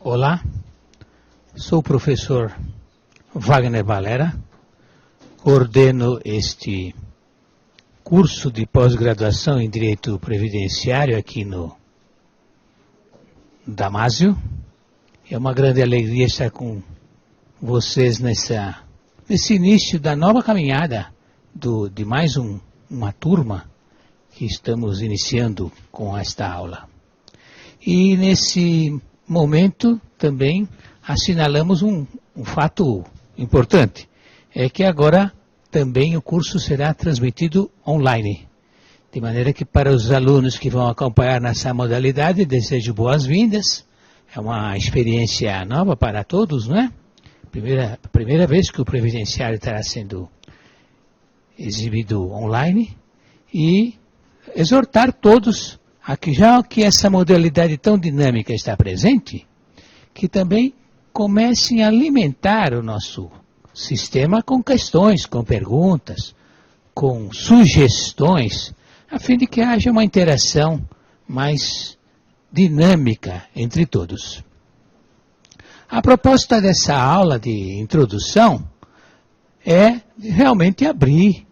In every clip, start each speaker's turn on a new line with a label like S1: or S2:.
S1: Olá, sou o professor Wagner Valera, coordeno este curso de pós-graduação em Direito Previdenciário aqui no Damásio. É uma grande alegria estar com vocês nesse início da nova caminhada de mais uma turma que estamos iniciando com esta aula. E nesse momento também assinalamos um fato importante, é que agora também o curso será transmitido online, de maneira que para os alunos que vão acompanhar nessa modalidade, desejo boas-vindas. É uma experiência nova para todos, não é? Primeira vez que o Previdenciário estará sendo exibido online, e exortar todos a que, já que essa modalidade tão dinâmica está presente, que também comecem a alimentar o nosso sistema com questões, com perguntas, com sugestões, a fim de que haja uma interação mais dinâmica entre todos. A proposta dessa aula de introdução é realmente abrir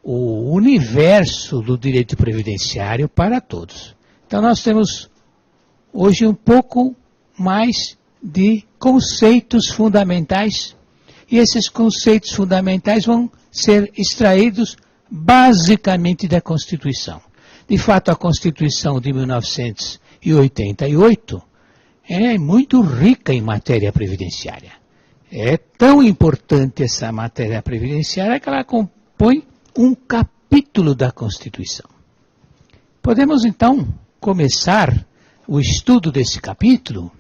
S1: o universo do direito previdenciário para todos. Então nós temos hoje um pouco mais de conceitos fundamentais, e esses conceitos fundamentais vão ser extraídos basicamente da Constituição. De fato, a Constituição de 1988 é muito rica em matéria previdenciária. É tão importante essa matéria previdenciária que ela compõe um capítulo da Constituição. Podemos então começar o estudo desse capítulo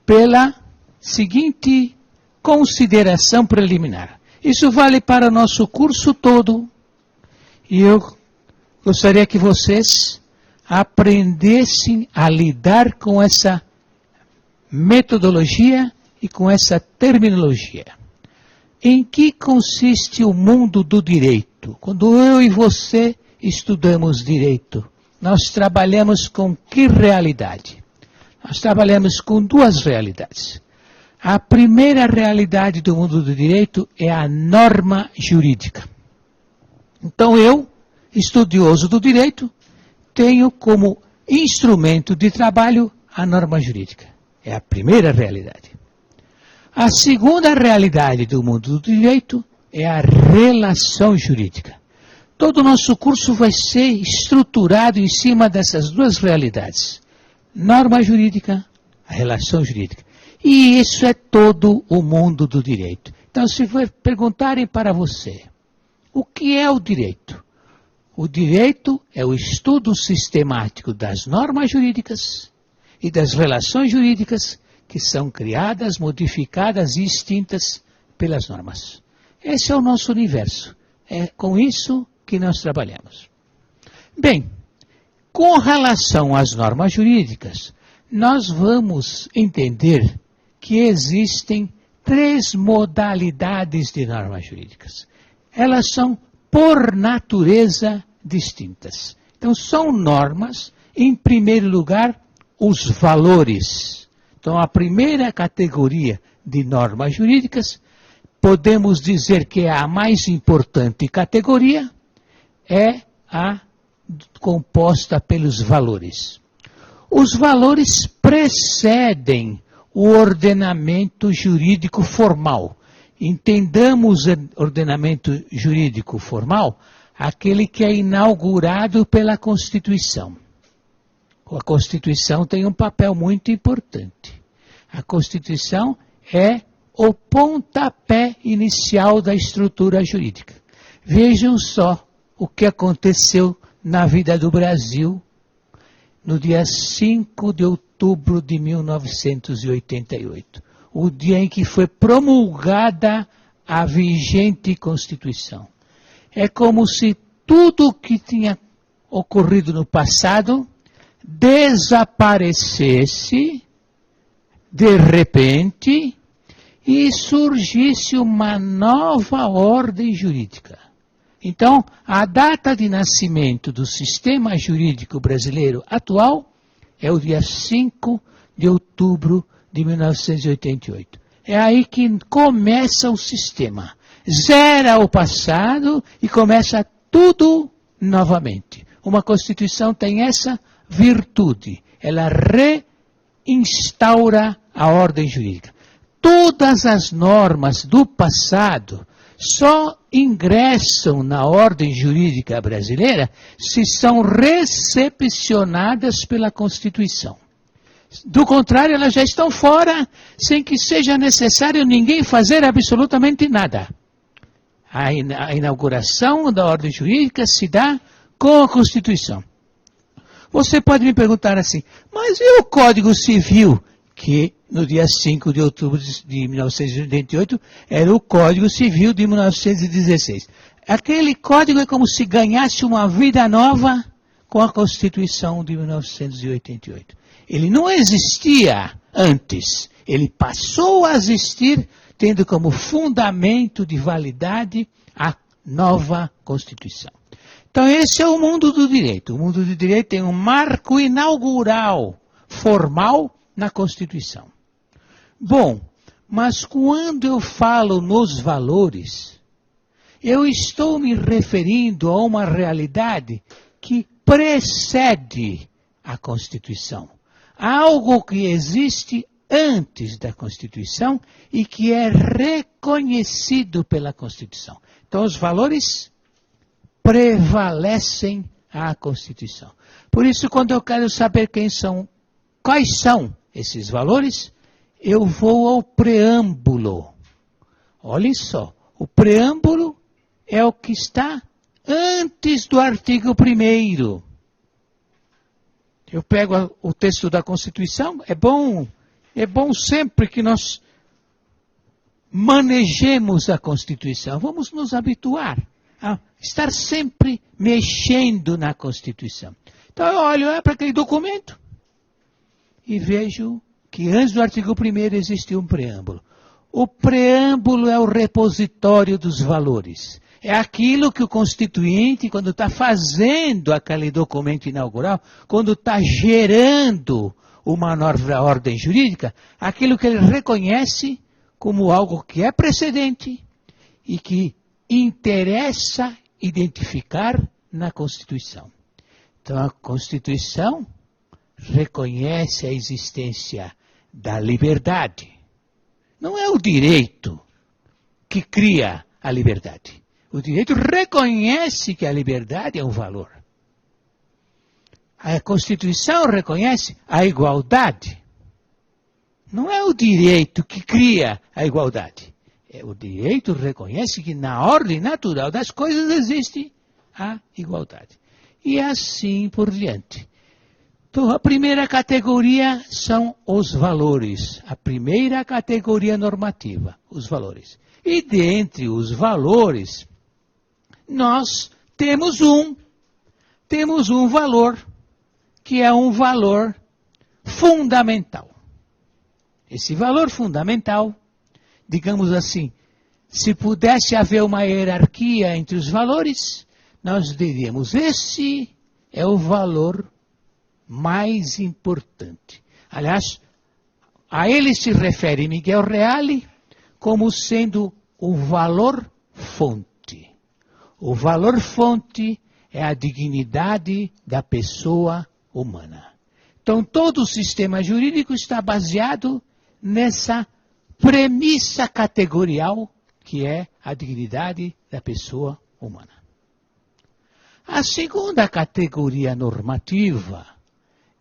S1: pela seguinte consideração preliminar. Isso vale para o nosso curso todo, e eu gostaria que vocês aprendessem a lidar com essa metodologia e com essa terminologia. Em que consiste o mundo do direito? Quando eu e você estudamos direito, nós trabalhamos com que realidade? Nós trabalhamos com duas realidades. A primeira realidade do mundo do direito é a norma jurídica. Então eu, estudioso do direito, tenho como instrumento de trabalho a norma jurídica. É a primeira realidade. A segunda realidade do mundo do direito é a relação jurídica. Todo o nosso curso vai ser estruturado em cima dessas duas realidades. Norma jurídica, a relação jurídica. E isso é todo o mundo do direito. Então, se perguntarem para você, o que é o direito? O direito é o estudo sistemático das normas jurídicas e das relações jurídicas que são criadas, modificadas e extintas pelas normas. Esse é o nosso universo. É com isso que nós trabalhamos. Bem, com relação às normas jurídicas, nós vamos entender que existem três modalidades de normas jurídicas. Elas são, por natureza, distintas. Então, são normas, em primeiro lugar, os valores. Então, a primeira categoria de normas jurídicas, podemos dizer que é a mais importante categoria, é a composta pelos valores. Os valores precedem o ordenamento jurídico formal. Entendamos ordenamento jurídico formal, aquele que é inaugurado pela Constituição. A Constituição tem um papel muito importante. A Constituição é o pontapé inicial da estrutura jurídica. Vejam só o que aconteceu na vida do Brasil no dia 5 de outubro de 1988, o dia em que foi promulgada a vigente Constituição. É como se tudo o que tinha ocorrido no passado desaparecesse de repente e surgisse uma nova ordem jurídica. Então, a data de nascimento do sistema jurídico brasileiro atual é o dia 5 de outubro de 1988. É aí que começa o sistema. Zera o passado e começa tudo novamente. Uma Constituição tem essa virtude. Ela reinstaura a ordem jurídica. Todas as normas do passado só ingressam na ordem jurídica brasileira se são recepcionadas pela Constituição. Do contrário, elas já estão fora, sem que seja necessário ninguém fazer absolutamente nada. A inauguração da ordem jurídica se dá com a Constituição. Você pode me perguntar assim, mas e o Código Civil, que no dia 5 de outubro de 1988 era o Código Civil de 1916. Aquele código é como se ganhasse uma vida nova com a Constituição de 1988. Ele não existia antes, ele passou a existir tendo como fundamento de validade a nova Constituição. Então esse é o mundo do direito. O mundo do direito tem um marco inaugural, formal, na Constituição. Bom, mas quando eu falo nos valores, eu estou me referindo a uma realidade que precede a Constituição. Algo que existe antes da Constituição e que é reconhecido pela Constituição. Então os valores prevalecem à Constituição. Por isso, quando eu quero saber quais são esses valores, eu vou ao preâmbulo. Olhem só, o preâmbulo é o que está antes do artigo 1º. Eu pego o texto da Constituição, é bom sempre que nós manejemos a Constituição. Vamos nos habituar a estar sempre mexendo na Constituição. Então eu olho para aquele documento e vejo que antes do artigo 1º existe um preâmbulo. O preâmbulo é o repositório dos valores. É aquilo que o constituinte, quando está fazendo aquele documento inaugural, quando está gerando uma nova ordem jurídica, aquilo que ele reconhece como algo que é precedente e que interessa identificar na Constituição. Então a Constituição reconhece a existência da liberdade. Não é o direito que cria a liberdade. O direito reconhece que a liberdade é um valor. A Constituição reconhece a igualdade. Não é o direito que cria a igualdade. O direito reconhece que na ordem natural das coisas existe a igualdade. E assim por diante. Então, a primeira categoria são os valores. A primeira categoria normativa, os valores. E dentre os valores, nós temos um valor, que é um valor fundamental. Esse valor fundamental, digamos assim, se pudesse haver uma hierarquia entre os valores, nós diríamos, esse é o valor mais importante. Aliás, a ele se refere Miguel Reale como sendo o valor fonte. O valor fonte é a dignidade da pessoa humana. Então, todo o sistema jurídico está baseado nessa premissa categorial que é a dignidade da pessoa humana. A segunda categoria normativa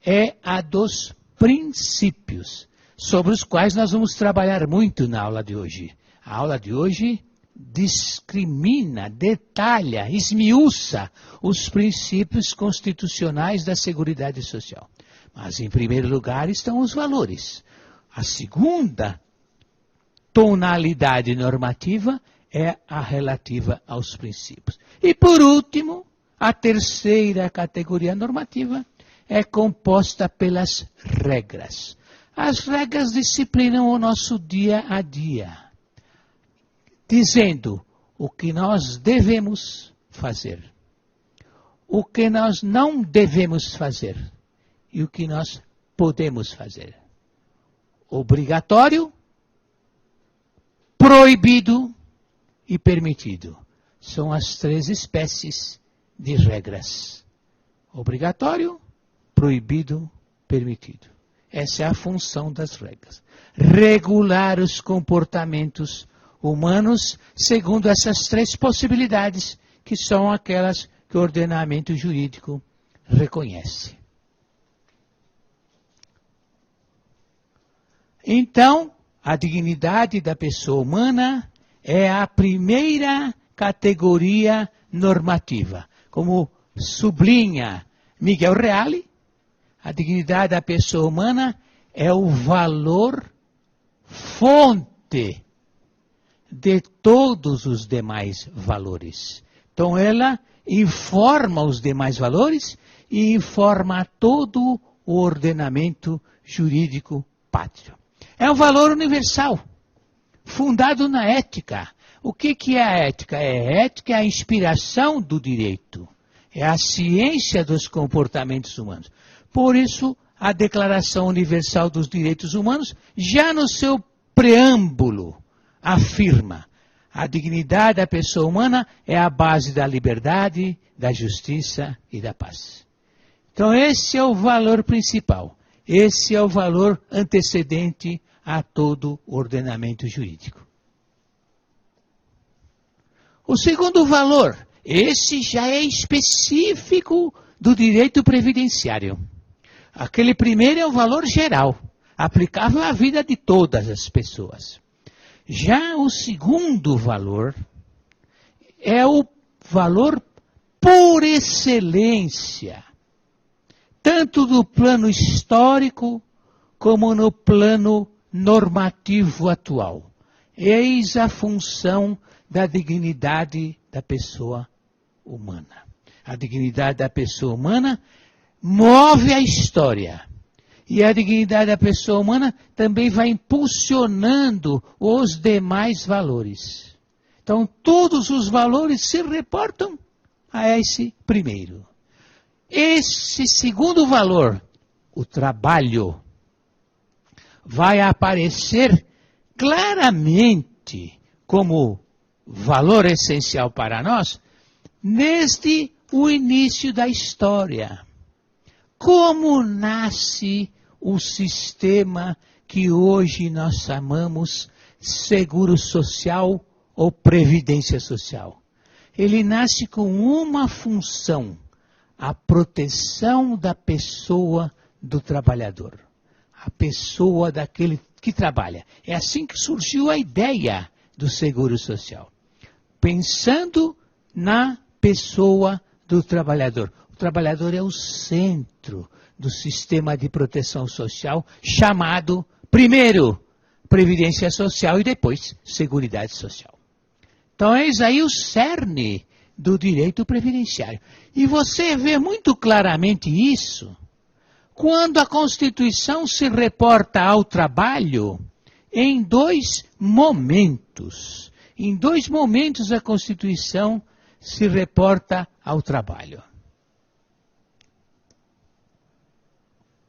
S1: é a dos princípios, sobre os quais nós vamos trabalhar muito na aula de hoje. A aula de hoje discrimina, detalha, esmiuça os princípios constitucionais da Seguridade Social. Mas, em primeiro lugar, estão os valores. A segunda tonalidade normativa é a relativa aos princípios. E, por último, a terceira categoria normativa é composta pelas regras. As regras disciplinam o nosso dia a dia, dizendo o que nós devemos fazer, o que nós não devemos fazer e o que nós podemos fazer. Obrigatório, proibido e permitido. São as 3 espécies de regras. Obrigatório, proibido, permitido. Essa é a função das regras. Regular os comportamentos humanos segundo essas 3 possibilidades, que são aquelas que o ordenamento jurídico reconhece. Então, a dignidade da pessoa humana é a primeira categoria normativa. Como sublinha Miguel Reale, a dignidade da pessoa humana é o valor fonte de todos os demais valores. Então ela informa os demais valores e informa todo o ordenamento jurídico pátrio. É um valor universal, fundado na ética. O que é a ética? A ética é a inspiração do direito. É a ciência dos comportamentos humanos. Por isso, a Declaração Universal dos Direitos Humanos, já no seu preâmbulo, afirma: a dignidade da pessoa humana é a base da liberdade, da justiça e da paz. Então esse é o valor principal. Esse é o valor antecedente a todo o ordenamento jurídico. O segundo valor, esse já é específico do direito previdenciário. Aquele primeiro é o valor geral, aplicável à vida de todas as pessoas. Já o segundo valor é o valor por excelência, tanto no plano histórico como no plano normativo atual. Eis a função da dignidade da pessoa humana. A dignidade da pessoa humana move a história. E a dignidade da pessoa humana também vai impulsionando os demais valores. Então, todos os valores se reportam a esse primeiro. Esse segundo valor, o trabalho, vai aparecer claramente como valor essencial para nós desde o início da história. Como nasce o sistema que hoje nós chamamos seguro social ou previdência social? Ele nasce com uma função: a proteção da pessoa do trabalhador, a pessoa daquele que trabalha. É assim que surgiu a ideia do seguro social, pensando na pessoa do trabalhador. O trabalhador é o centro do sistema de proteção social, chamado, primeiro, Previdência Social e depois, Seguridade Social. Então, eis aí o cerne do direito previdenciário. E você vê muito claramente isso quando a Constituição se reporta ao trabalho em 2 momentos. Em 2 momentos a Constituição se reporta ao trabalho.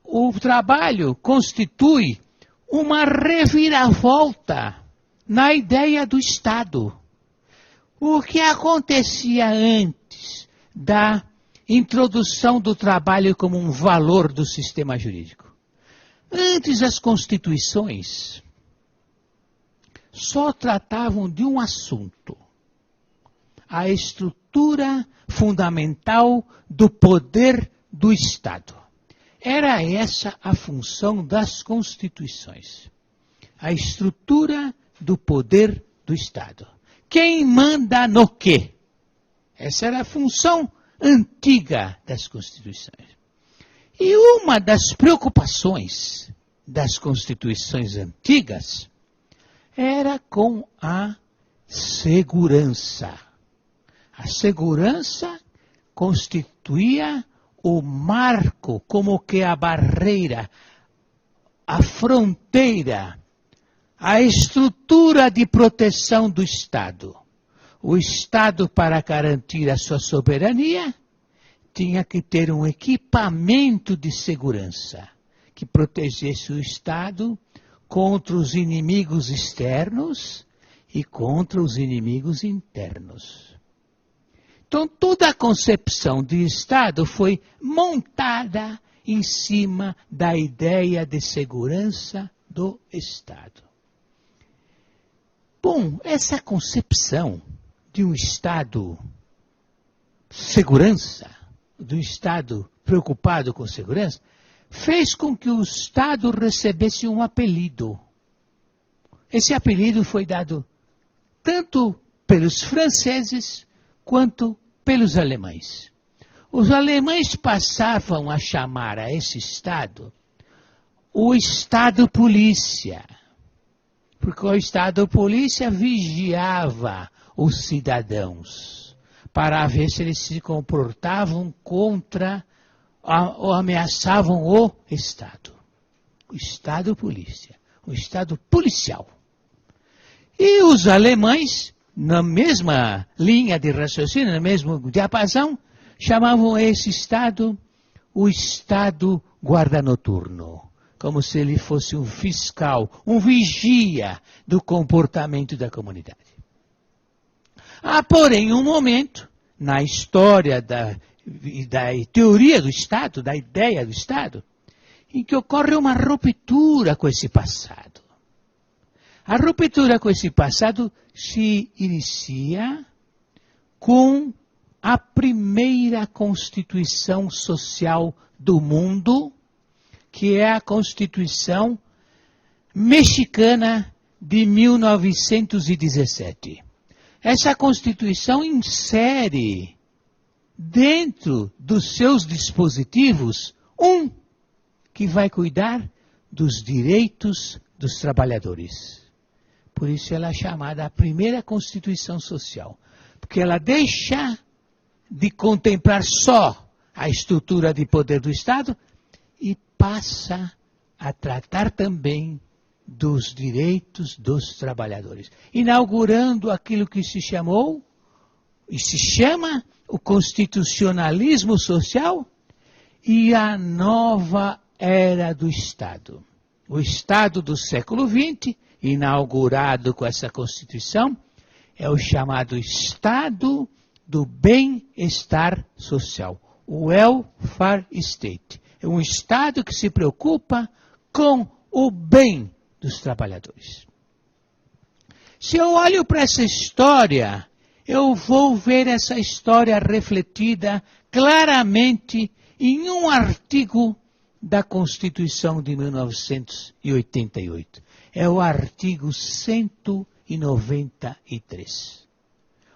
S1: O trabalho constitui uma reviravolta na ideia do Estado. O que acontecia antes da introdução do trabalho como um valor do sistema jurídico? Antes, as constituições só tratavam de um assunto: a estrutura fundamental do poder do Estado. Era essa a função das constituições. A estrutura do poder do Estado. Quem manda no quê? Essa era a função antiga das constituições. E uma das preocupações das constituições antigas era com a segurança. A segurança constituía o marco, como que a barreira, a fronteira, a estrutura de proteção do Estado. O Estado, para garantir a sua soberania, tinha que ter um equipamento de segurança, que protegesse o Estado contra os inimigos externos e contra os inimigos internos. Então, toda a concepção de Estado foi montada em cima da ideia de segurança do Estado. Bom, essa concepção de um Estado segurança, de um Estado preocupado com segurança, fez com que o Estado recebesse um apelido. Esse apelido foi dado tanto pelos franceses quanto pelos alemães. Os alemães passavam a chamar a esse Estado o Estado-polícia, porque o Estado-polícia vigiava os cidadãos para ver se eles se comportavam contra ou ameaçavam o Estado. O Estado-polícia, o Estado policial. E os alemães, na mesma linha de raciocínio, no mesmo diapasão, chamavam esse Estado o Estado guarda-noturno, como se ele fosse um fiscal, um vigia do comportamento da comunidade. Há, porém, um momento na história da teoria do Estado, da ideia do Estado, em que ocorre uma ruptura com esse passado. A ruptura com esse passado se inicia com a primeira Constituição Social do mundo, que é a Constituição Mexicana de 1917. Essa Constituição insere dentro dos seus dispositivos que vai cuidar dos direitos dos trabalhadores. Por isso ela é chamada a primeira Constituição Social, porque ela deixa de contemplar só a estrutura de poder do Estado e passa a tratar também dos direitos dos trabalhadores, inaugurando aquilo que se chamou e se chama o constitucionalismo social e a nova era do Estado. O Estado do século XX, inaugurado com essa Constituição, é o chamado Estado do bem-estar social, o welfare state. É um Estado que se preocupa com o bem dos trabalhadores. Se eu olho para essa história, eu vou ver essa história refletida claramente em um artigo da Constituição de 1988. É o artigo 193.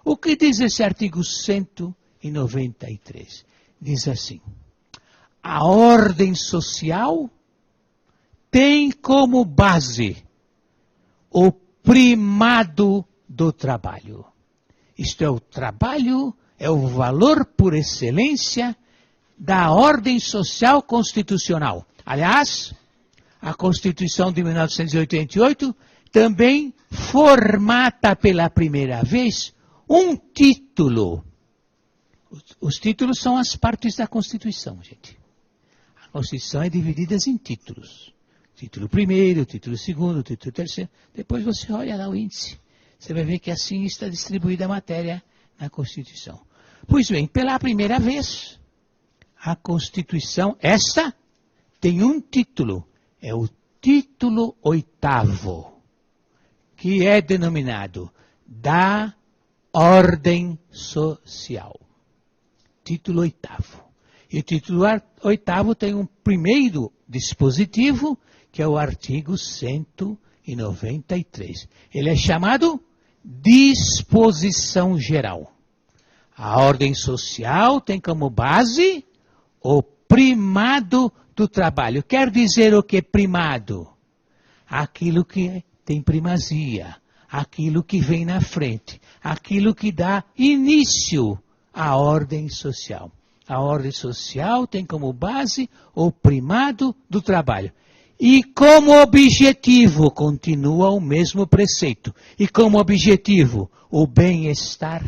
S1: O que diz esse artigo 193? Diz assim: a ordem social tem como base o primado do trabalho. Isto é, o trabalho é o valor por excelência da ordem social constitucional. Aliás, a Constituição de 1988 também formata pela primeira vez um título. Os títulos são as partes da Constituição, gente. A Constituição é dividida em títulos. Título primeiro, título segundo, título terceiro. Depois você olha lá o índice. Você vai ver que assim está distribuída a matéria na Constituição. Pois bem, pela primeira vez, a Constituição, esta, tem um título. É o título 8º, que é denominado da ordem social. Título 8º. E o título 8º tem um primeiro dispositivo, que é o artigo 193. Ele é chamado Disposição Geral. A ordem social tem como base o primado do trabalho. Quer dizer o que é primado? Aquilo que tem primazia, aquilo que vem na frente, aquilo que dá início à ordem social. A ordem social tem como base o primado do trabalho. E como objetivo, continua o mesmo preceito, e como objetivo, o bem-estar.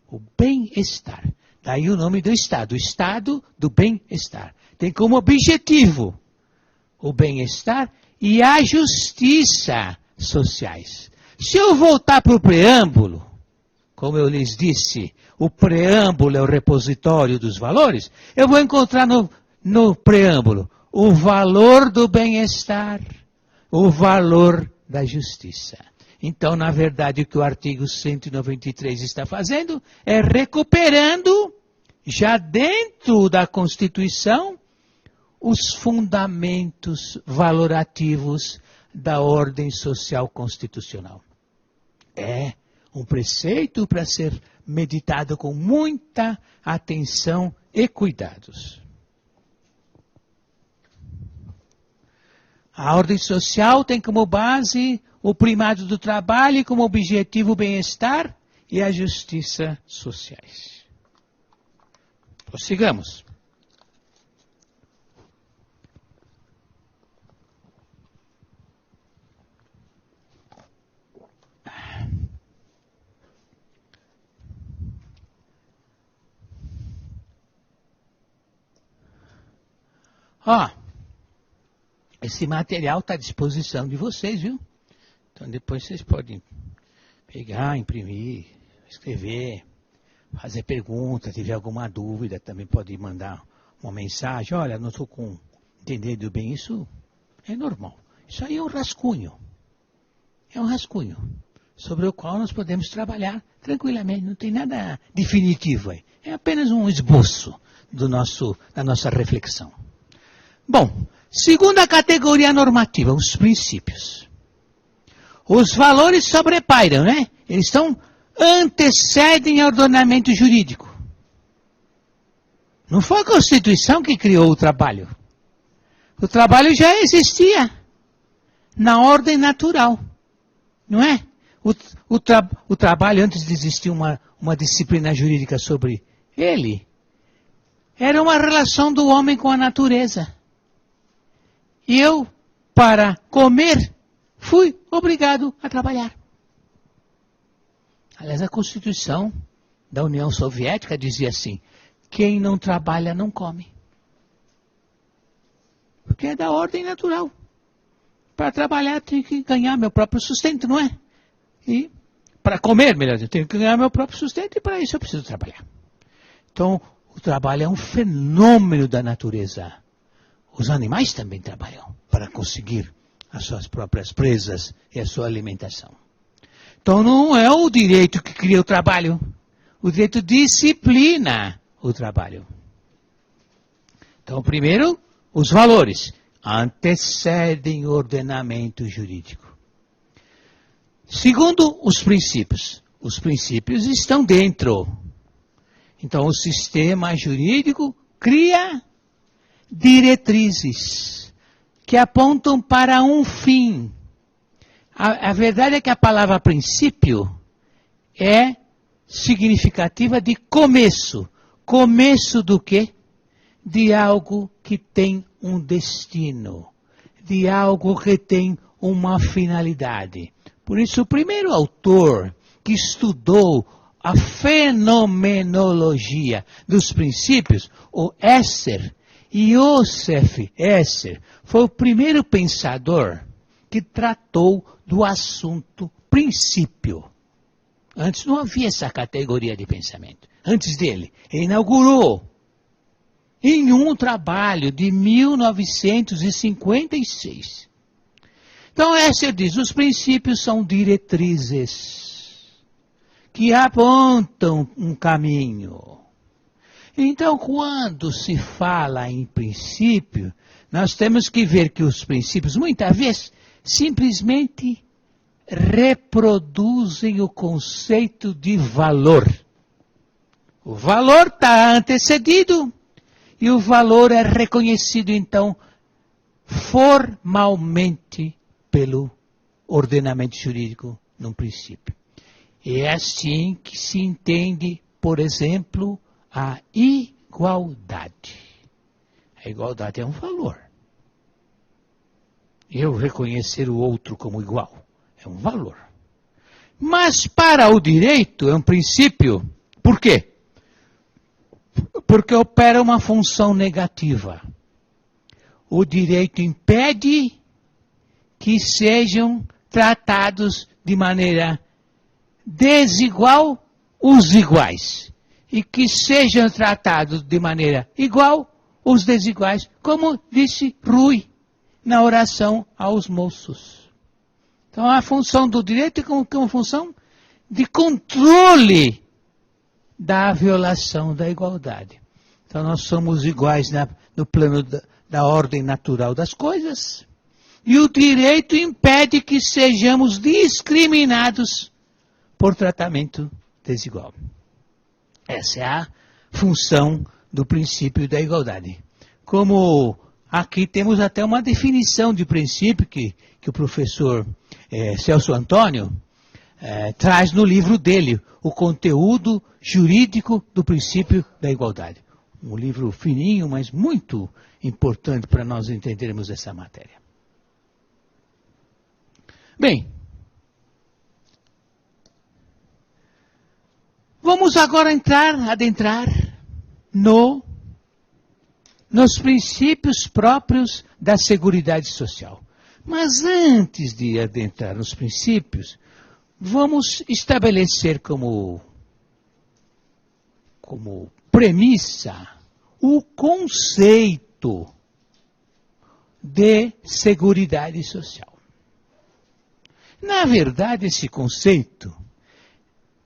S1: O bem-estar. Daí o nome do Estado, o Estado do bem-estar. Tem como objetivo o bem-estar e a justiça sociais. Se eu voltar para o preâmbulo, como eu lhes disse, o preâmbulo é o repositório dos valores, eu vou encontrar no preâmbulo o valor do bem-estar, o valor da justiça. Então, na verdade, o que o artigo 193 está fazendo é recuperando, já dentro da Constituição, os fundamentos valorativos da ordem social constitucional. É um preceito para ser meditado com muita atenção e cuidados. A ordem social tem como base o primado do trabalho e como objetivo o bem-estar e a justiça sociais. Prossigamos. Esse material está à disposição de vocês, viu? Então depois vocês podem pegar, imprimir, escrever, fazer pergunta, tiver alguma dúvida, também pode mandar uma mensagem. Olha, não estou entendendo bem isso, é normal. Isso aí é um rascunho. É um rascunho sobre o qual nós podemos trabalhar tranquilamente, não tem nada definitivo aí. É apenas um esboço da nossa reflexão. Bom, segunda categoria normativa, os princípios. Os valores sobrepairam, né? Eles antecedem ao ordenamento jurídico. Não foi a Constituição que criou o trabalho. O trabalho já existia na ordem natural, não é? O trabalho, antes de existir uma disciplina jurídica sobre ele, era uma relação do homem com a natureza. E eu, para comer, fui obrigado a trabalhar. Aliás, a Constituição da União Soviética dizia assim: quem não trabalha não come. Porque é da ordem natural. Para trabalhar, tenho que ganhar meu próprio sustento, não é? E para comer, melhor dizendo, tenho que ganhar meu próprio sustento e para isso eu preciso trabalhar. Então, o trabalho é um fenômeno da natureza. Os animais também trabalham para conseguir as suas próprias presas e a sua alimentação. Então não é o direito que cria o trabalho. O direito disciplina o trabalho. Então, primeiro, os valores antecedem o ordenamento jurídico. Segundo, os princípios. Os princípios estão dentro. Então, o sistema jurídico cria diretrizes que apontam para um fim. A verdade é que a palavra princípio é significativa de começo. Começo do quê? De algo que tem um destino. De algo que tem uma finalidade. Por isso, o primeiro autor que estudou a fenomenologia dos princípios, o Joseph Esser, foi o primeiro pensador que tratou do assunto princípio. Antes não havia essa categoria de pensamento. Antes dele, ele inaugurou em um trabalho de 1956. Então, Esser diz, os princípios são diretrizes que apontam um caminho. Então, quando se fala em princípio, nós temos que ver que os princípios, muitas vezes, simplesmente reproduzem o conceito de valor. O valor está antecedido e o valor é reconhecido, então, formalmente pelo ordenamento jurídico num princípio. E é assim que se entende, por exemplo, a igualdade. A igualdade é um valor. Eu reconhecer o outro como igual é um valor. Mas para o direito é um princípio. Por quê? porque opera uma função negativa. O direito impede que sejam tratados de maneira desigual os iguais, e que sejam tratados de maneira igual os desiguais, como disse Rui na oração aos moços. Então a função do direito é como uma função de controle da violação da igualdade. Então nós somos iguais no plano da ordem natural das coisas, e o direito impede que sejamos discriminados por tratamento desigual. Essa é a função do princípio da igualdade. Como aqui temos até uma definição de princípio que o professor Celso Antônio traz no livro dele, o conteúdo jurídico do princípio da igualdade. Um livro fininho, mas muito importante para nós entendermos essa matéria. Bem, vamos agora adentrar nos princípios próprios da Seguridade Social. Mas antes de adentrar nos princípios, vamos estabelecer como premissa o conceito de Seguridade Social. Na verdade, esse conceito,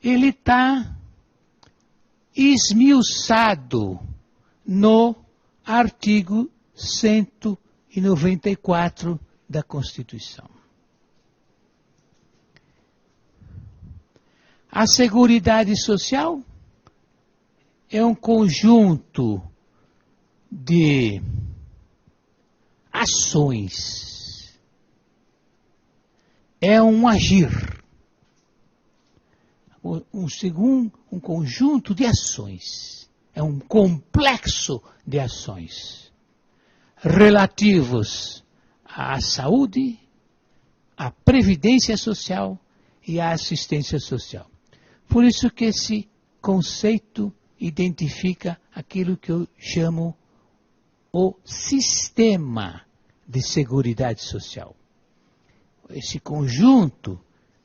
S1: ele está esmiuçado no artigo 194 da Constituição. A Seguridade Social é um conjunto de ações, é um agir, um conjunto de ações, é um complexo de ações relativos à saúde, à previdência social e à assistência social. Por isso que esse conceito identifica aquilo que eu chamo o sistema de seguridade social. Esse conjunto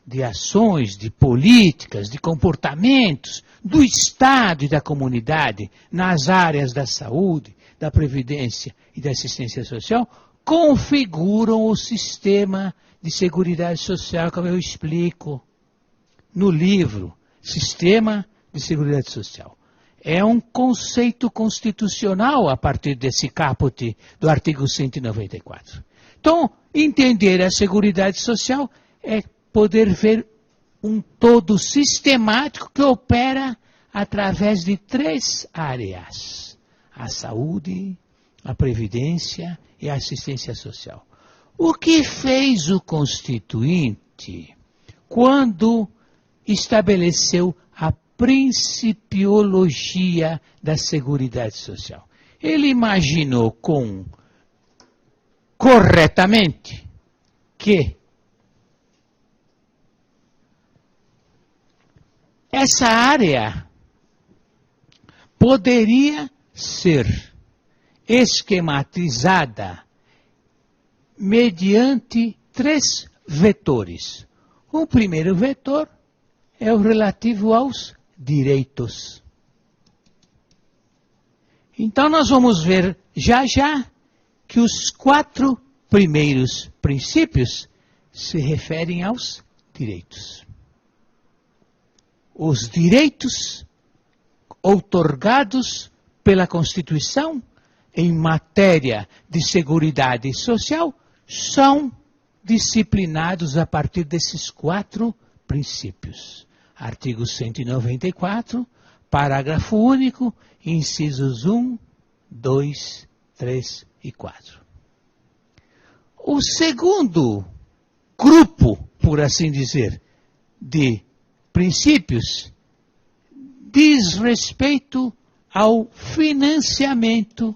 S1: de ações, de políticas, de comportamentos do Estado e da comunidade nas áreas da saúde, da previdência e da assistência social configuram o sistema de seguridade social, como eu explico no livro Sistema de Seguridade Social. É um conceito constitucional a partir desse caput do artigo 194. Então, entender a Seguridade Social é poder ver um todo sistemático que opera através de 3 áreas: a saúde, a previdência e a assistência social. O que fez o Constituinte quando estabeleceu a principiologia da Seguridade Social? Ele imaginou corretamente que essa área poderia ser esquematizada mediante 3 vetores. O primeiro vetor é o relativo aos direitos. Então nós vamos ver já que os 4 primeiros princípios se referem aos direitos. Os direitos outorgados pela Constituição em matéria de seguridade social são disciplinados a partir desses 4 princípios. Artigo 194, parágrafo único, incisos 1, 2, 3 e 4. O segundo grupo, por assim dizer, de princípios diz respeito ao financiamento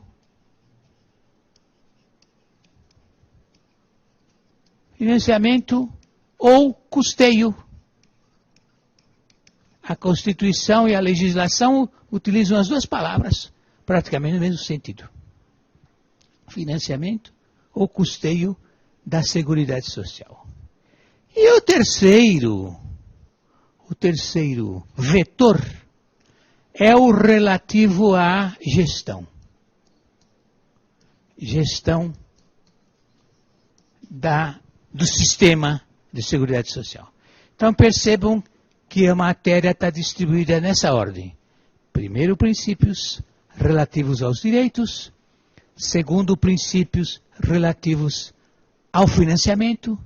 S1: ou custeio. A Constituição e a legislação utilizam as 2 palavras praticamente no mesmo sentido. Financiamento ou custeio da Seguridade Social. E o terceiro vetor é o relativo à gestão. Gestão do sistema de Seguridade Social. Então percebam que a matéria está distribuída nessa ordem. Primeiro, princípios relativos aos direitos. Segundo, princípios relativos ao financiamento.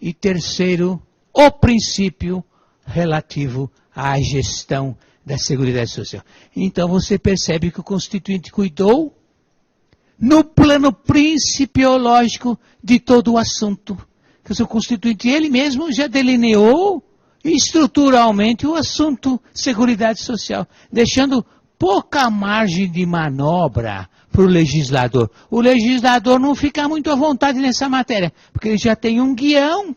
S1: E terceiro, o princípio relativo à gestão da Seguridade Social. Então você percebe que o Constituinte cuidou no plano principiológico de todo o assunto. Que o Constituinte, ele mesmo, já delineou estruturalmente o assunto Seguridade Social, deixando pouca margem de manobra para o legislador. O legislador não fica muito à vontade nessa matéria, porque ele já tem um guião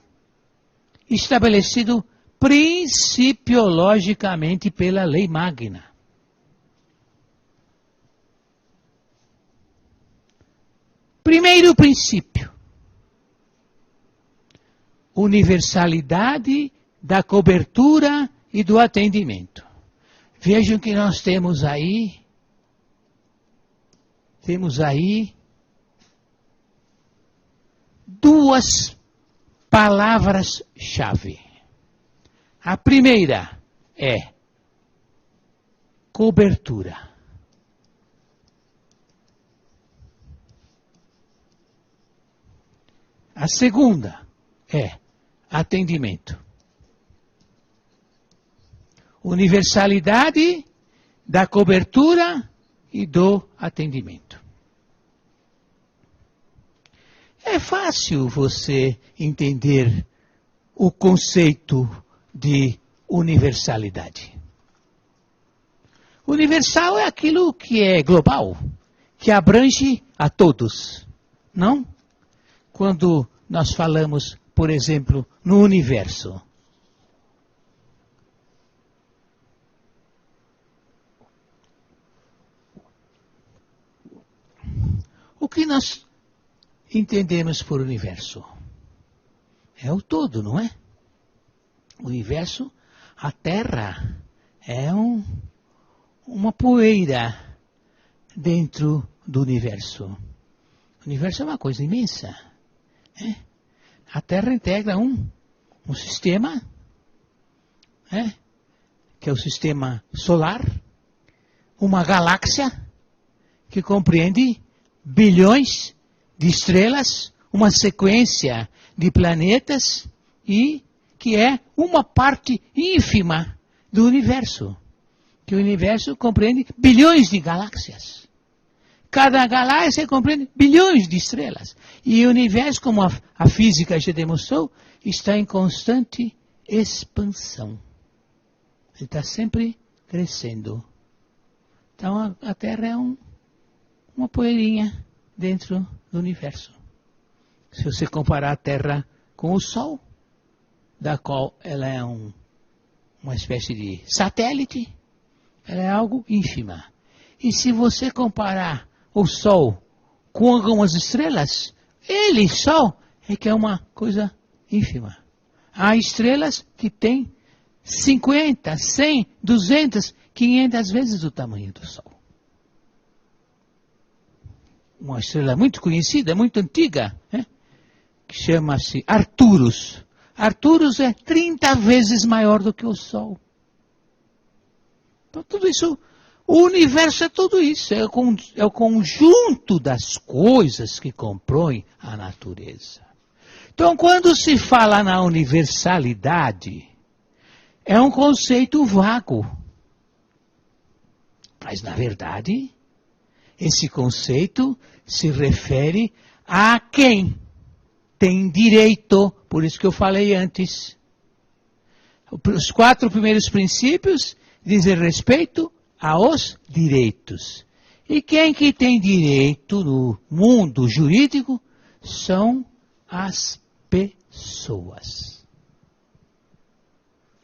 S1: estabelecido principiologicamente pela Lei Magna. Primeiro princípio: universalidade da cobertura e do atendimento. Vejam que nós temos aí duas palavras-chave. A primeira é cobertura. A segunda é atendimento. Universalidade da cobertura e do atendimento. É fácil você entender o conceito de universalidade. Universal é aquilo que é global, que abrange a todos, não? Quando nós falamos, por exemplo, no universo. O que nós entendemos por universo? É o todo, não é? O universo, a Terra, é uma poeira dentro do universo. O universo é uma coisa imensa. A Terra integra um sistema, que é o sistema solar, uma galáxia que compreende bilhões de estrelas, uma sequência de planetas e que é uma parte ínfima do universo. Que o universo compreende bilhões de galáxias. Cada galáxia compreende bilhões de estrelas. E o universo, como a física já demonstrou, está em constante expansão. Ele está sempre crescendo. Então a Terra é uma poeirinha dentro do universo. Se você comparar a Terra com o Sol, da qual ela é uma espécie de satélite, ela é algo ínfima. E se você comparar o Sol com algumas estrelas, Sol, é que é uma coisa ínfima. Há estrelas que têm 50, 100, 200, 500 vezes o tamanho do Sol. Uma estrela muito conhecida, muito antiga, que chama-se Arcturus. Arcturus é 30 vezes maior do que o Sol. Então tudo isso, o universo é tudo isso, é o conjunto das coisas que compõem a natureza. Então quando se fala na universalidade, é um conceito vago. Mas na verdade, esse conceito se refere a quem tem direito, por isso que eu falei antes. Os 4 primeiros princípios dizem respeito aos direitos. E quem que tem direito no mundo jurídico são as pessoas.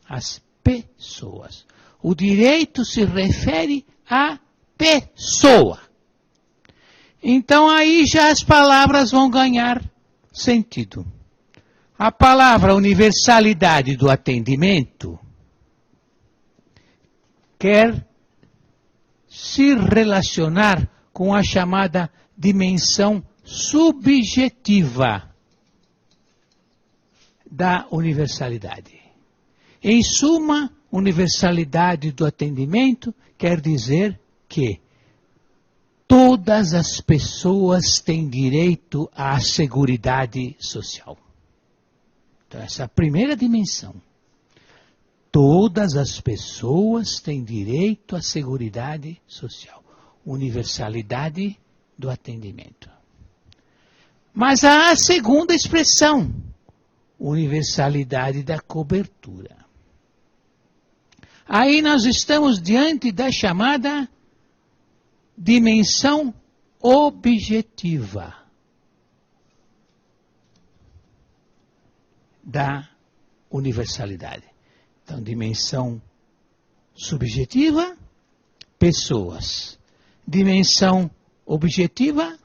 S1: As pessoas. O direito se refere à pessoa. Então aí já as palavras vão ganhar sentido. A palavra universalidade do atendimento quer se relacionar com a chamada dimensão subjetiva da universalidade. Em suma, universalidade do atendimento quer dizer que todas as pessoas têm direito à seguridade social. Então, essa é a primeira dimensão. Todas as pessoas têm direito à seguridade social. Universalidade do atendimento. Mas há a segunda expressão, universalidade da cobertura. Aí nós estamos diante da chamada dimensão objetiva da universalidade. Então, dimensão subjetiva, pessoas. Dimensão objetiva,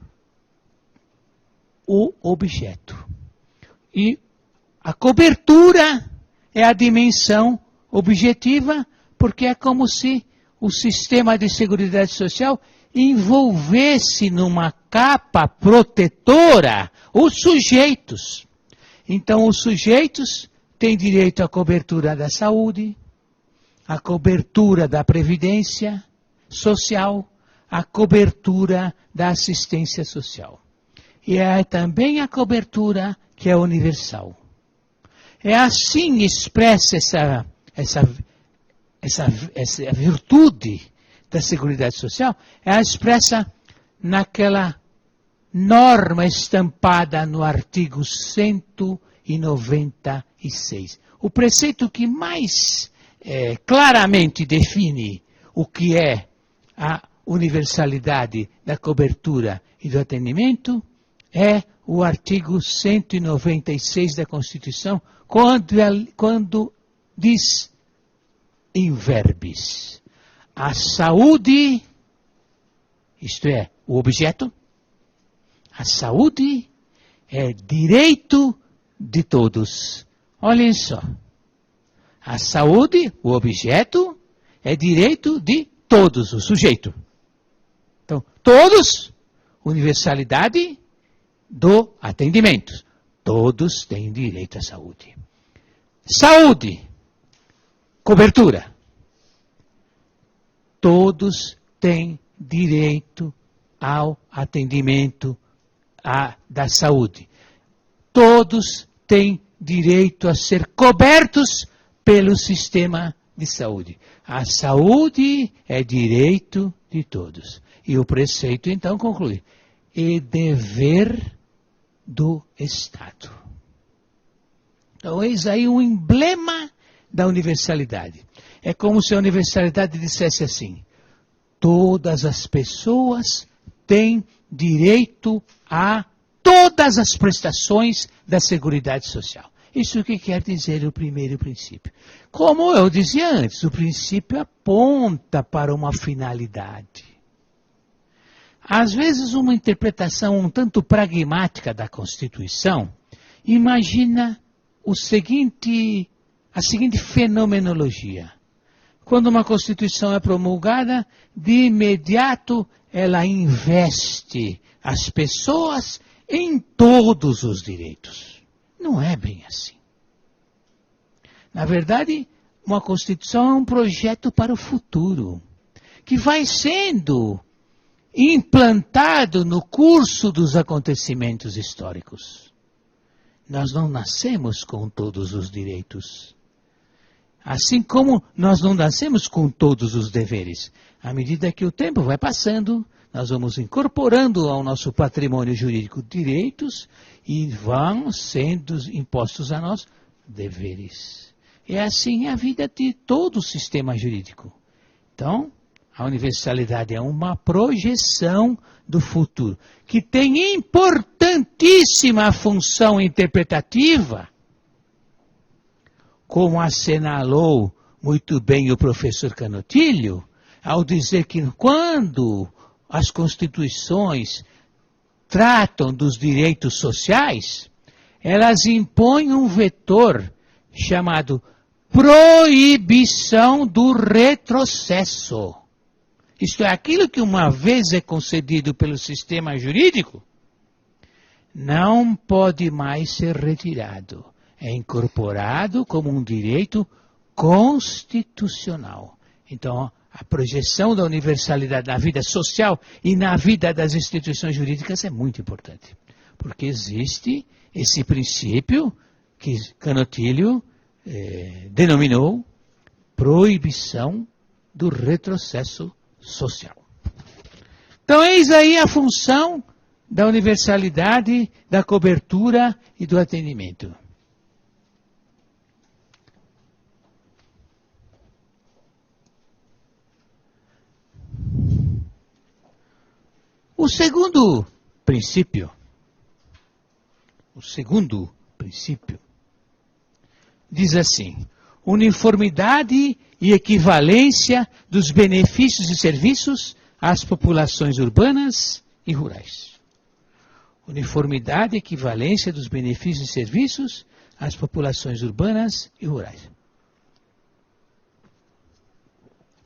S1: o objeto. E a cobertura é a dimensão objetiva, porque é como se o sistema de seguridade social envolvesse numa capa protetora os sujeitos. Então, os sujeitos têm direito à cobertura da saúde, à cobertura da previdência social, à cobertura da assistência social. E é também a cobertura que é universal. É assim expressa essa virtude da Seguridade Social, é expressa naquela norma estampada no artigo 196. O preceito que mais claramente define o que é a universalidade da cobertura e do atendimento é o artigo 196 da Constituição, quando diz in verbis, a saúde, isto é, o objeto, a saúde é direito de todos. Olhem só, a saúde, o objeto, é direito de todos, o sujeito. Então, todos, universalidade do atendimento. Todos têm direito à saúde. Saúde, cobertura. Todos têm direito ao atendimento da saúde. Todos têm direito a ser cobertos pelo sistema de saúde. A saúde é direito de todos. E o preceito, então, conclui. E dever do Estado. Então, eis aí um emblema da universalidade. É como se a universalidade dissesse assim: todas as pessoas têm direito a todas as prestações da Seguridade Social. Isso que quer dizer o primeiro princípio. Como eu dizia antes, o princípio aponta para uma finalidade. Às vezes, uma interpretação um tanto pragmática da Constituição imagina a seguinte fenomenologia. Quando uma Constituição é promulgada, de imediato ela investe as pessoas em todos os direitos. Não é bem assim. Na verdade, uma Constituição é um projeto para o futuro, que vai sendo implantado no curso dos acontecimentos históricos. Nós não nascemos com todos os direitos. Assim como nós não nascemos com todos os deveres. À medida que o tempo vai passando, nós vamos incorporando ao nosso patrimônio jurídico direitos e vão sendo impostos a nós deveres. É assim a vida de todo o sistema jurídico. Então, a universalidade é uma projeção do futuro, que tem importantíssima função interpretativa, como assinalou muito bem o professor Canutilho, ao dizer que quando as constituições tratam dos direitos sociais, elas impõem um vetor chamado proibição do retrocesso. Isto é, aquilo que uma vez é concedido pelo sistema jurídico, não pode mais ser retirado. É incorporado como um direito constitucional. Então, a projeção da universalidade na vida social e na vida das instituições jurídicas é muito importante. Porque existe esse princípio que Canotilho denominou proibição do retrocesso social. Então, eis aí a função da universalidade, da cobertura e do atendimento. O segundo princípio diz assim: uniformidade e equivalência dos benefícios e serviços às populações urbanas e rurais. Uniformidade e equivalência dos benefícios e serviços às populações urbanas e rurais.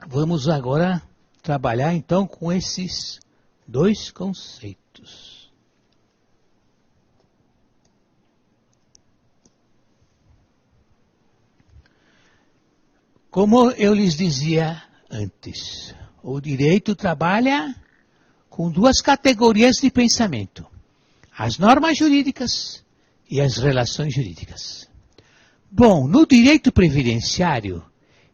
S1: Vamos agora trabalhar então com esses dois conceitos. Como eu lhes dizia antes, o direito trabalha com duas categorias de pensamento: as normas jurídicas e as relações jurídicas. Bom, no direito previdenciário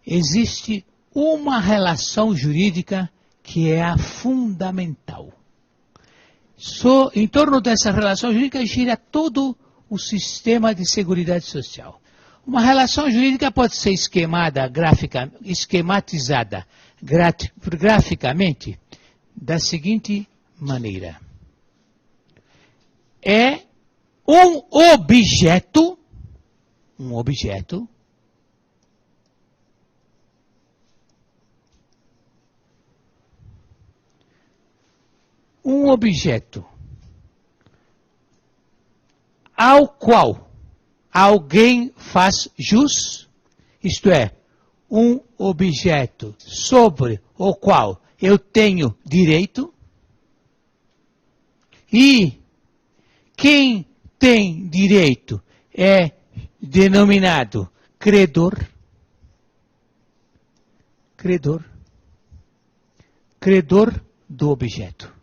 S1: existe uma relação jurídica que é a fundamental. Em torno dessa relação jurídica gira todo o sistema de seguridade social. Uma relação jurídica pode ser esquematizada graficamente da seguinte maneira. É um objeto ao qual alguém faz jus, isto é, um objeto sobre o qual eu tenho direito, e quem tem direito é denominado credor do objeto.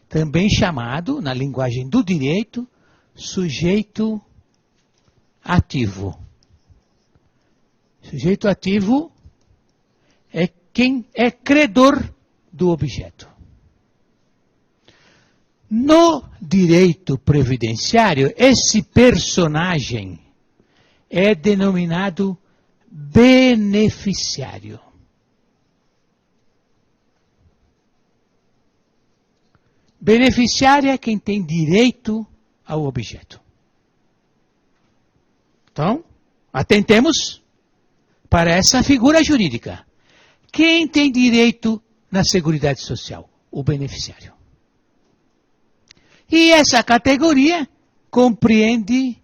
S1: Também chamado, na linguagem do direito, sujeito ativo. Sujeito ativo é quem é credor do objeto. No direito previdenciário, esse personagem é denominado beneficiário. Beneficiário é quem tem direito ao objeto. Então, atentemos para essa figura jurídica. Quem tem direito na Seguridade Social? O beneficiário. E essa categoria compreende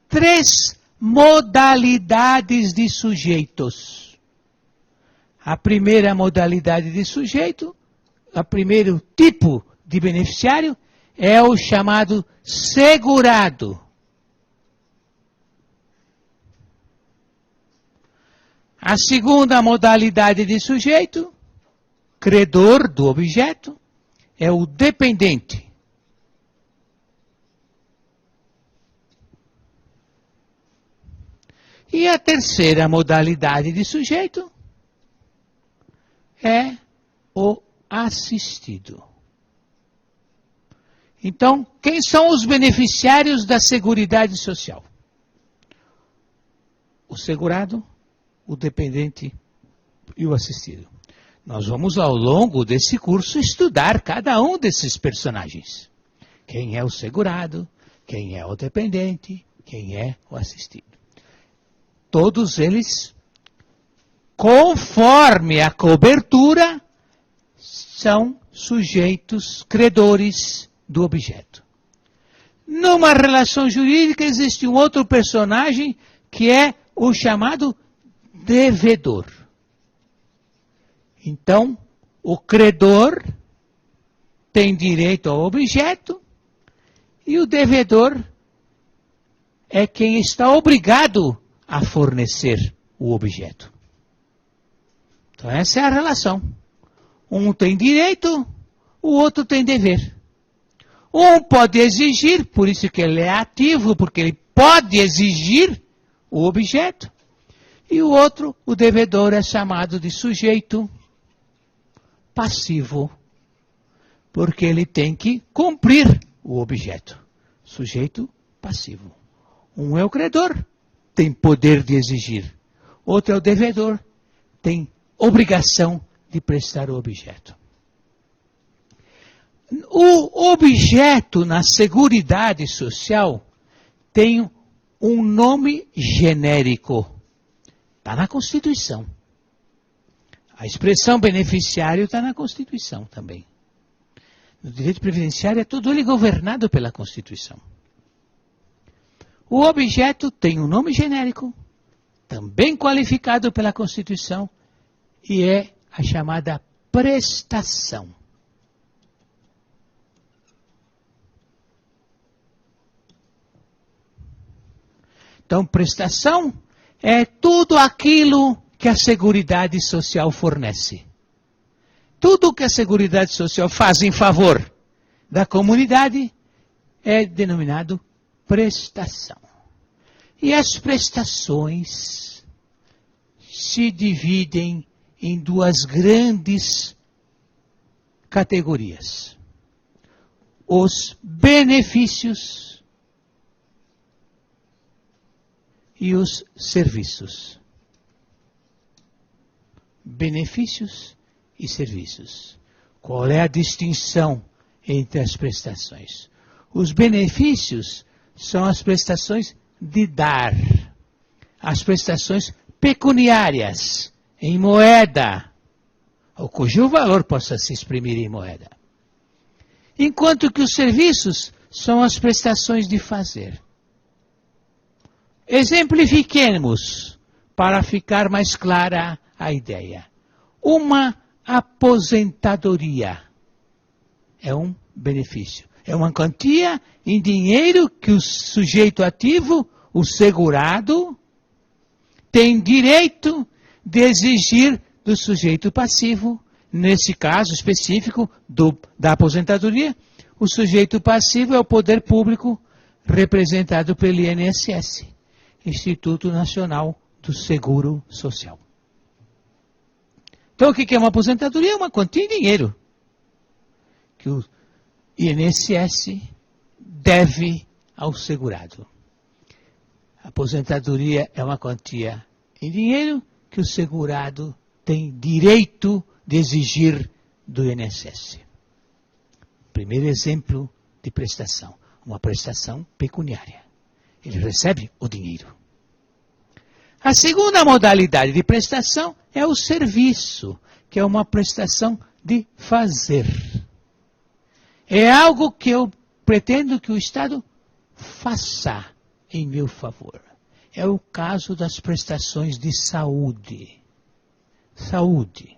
S1: 3 modalidades de sujeitos. A primeira modalidade de sujeito, o primeiro tipo de beneficiário, é o chamado segurado. A segunda modalidade de sujeito, credor do objeto, é o dependente. E a terceira modalidade de sujeito é o assistido. Então, quem são os beneficiários da Seguridade Social? O segurado, o dependente e o assistido. Nós vamos, ao longo desse curso, estudar cada um desses personagens. Quem é o segurado, quem é o dependente, quem é o assistido. Todos eles, conforme a cobertura, são sujeitos credores do objeto. Numa relação jurídica existe um outro personagem que é o chamado devedor. Então, o credor tem direito ao objeto e o devedor é quem está obrigado a fornecer o objeto. Então essa é a relação. Um tem direito, o outro tem dever. Um pode exigir, por isso que ele é ativo, porque ele pode exigir o objeto. E o outro, o devedor, é chamado de sujeito passivo, porque ele tem que cumprir o objeto. Sujeito passivo. Um é o credor, tem poder de exigir. Outro é o devedor, tem obrigação de prestar o objeto. O objeto na Seguridade Social tem um nome genérico. Está na Constituição. A expressão beneficiário está na Constituição também. No direito previdenciário é todo ele governado pela Constituição. O objeto tem um nome genérico, também qualificado pela Constituição, e é a chamada prestação. Então, prestação é tudo aquilo que a Seguridade Social fornece. Tudo que a Seguridade Social faz em favor da comunidade é denominado prestação. E as prestações se dividem em duas grandes categorias. Os benefícios e os serviços. Benefícios e serviços. Qual é a distinção entre as prestações? Os benefícios são as prestações de dar. As prestações pecuniárias, em moeda, ou cujo valor possa se exprimir em moeda. Enquanto que os serviços são as prestações de fazer. Exemplifiquemos para ficar mais clara a ideia. Uma aposentadoria é um benefício. É uma quantia em dinheiro que o sujeito ativo, o segurado, tem direito de exigir do sujeito passivo. Nesse caso específico da aposentadoria, o sujeito passivo é o poder público representado pelo INSS, Instituto Nacional do Seguro Social. Então o que é uma aposentadoria? É uma quantia em dinheiro que o INSS deve ao segurado. A aposentadoria é uma quantia em dinheiro que o segurado tem direito de exigir do INSS. Primeiro exemplo de prestação, uma prestação pecuniária. Ele recebe o dinheiro. A segunda modalidade de prestação é o serviço, que é uma prestação de fazer. É algo que eu pretendo que o Estado faça em meu favor. É o caso das prestações de saúde. Saúde.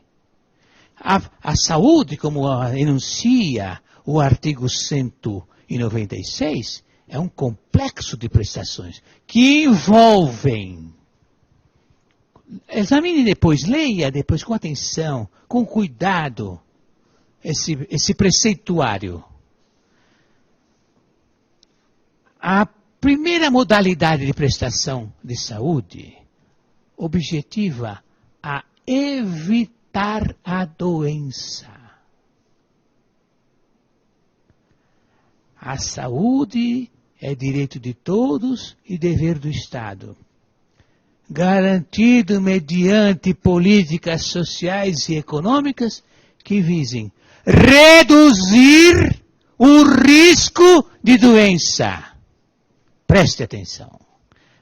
S1: A saúde, como enuncia o artigo 196, é um complexo de prestações que envolvem. Examine depois, leia depois com atenção, com cuidado, esse preceituário. A primeira modalidade de prestação de saúde objetiva a evitar a doença. A saúde é direito de todos e dever do Estado, garantido mediante políticas sociais e econômicas que visem reduzir o risco de doença. Preste atenção.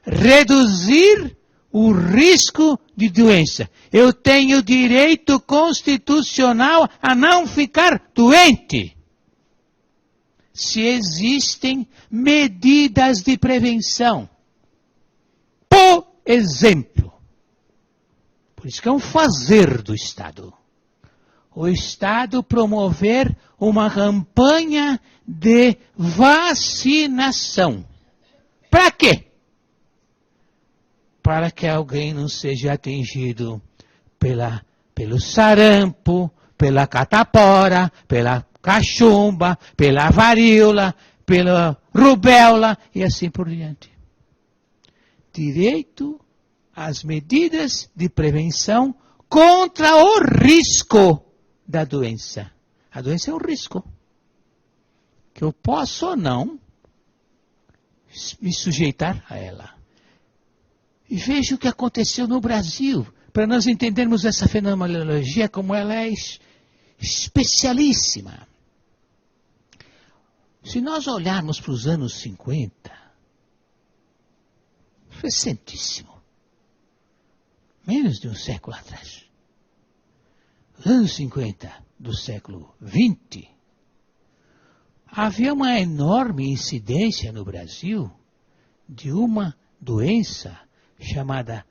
S1: Reduzir o risco de doença. Eu tenho direito constitucional a não ficar doente. se existem medidas de prevenção. Por exemplo, por isso que é um fazer do Estado. O Estado promover uma campanha de vacinação. Para quê? Para que alguém não seja atingido pelo sarampo, pela catapora, pela cachumba, pela varíola, pela rubéola e assim por diante. Direito às medidas de prevenção contra o risco da doença. A doença é um risco. Que eu posso ou não me sujeitar a ela. E veja o que aconteceu no Brasil, para nós entendermos essa fenomenologia como ela é especialíssima. Se nós olharmos para os anos 50, recentíssimo, menos de um século atrás, os anos 50 do século 20, havia uma enorme incidência no Brasil de uma doença chamada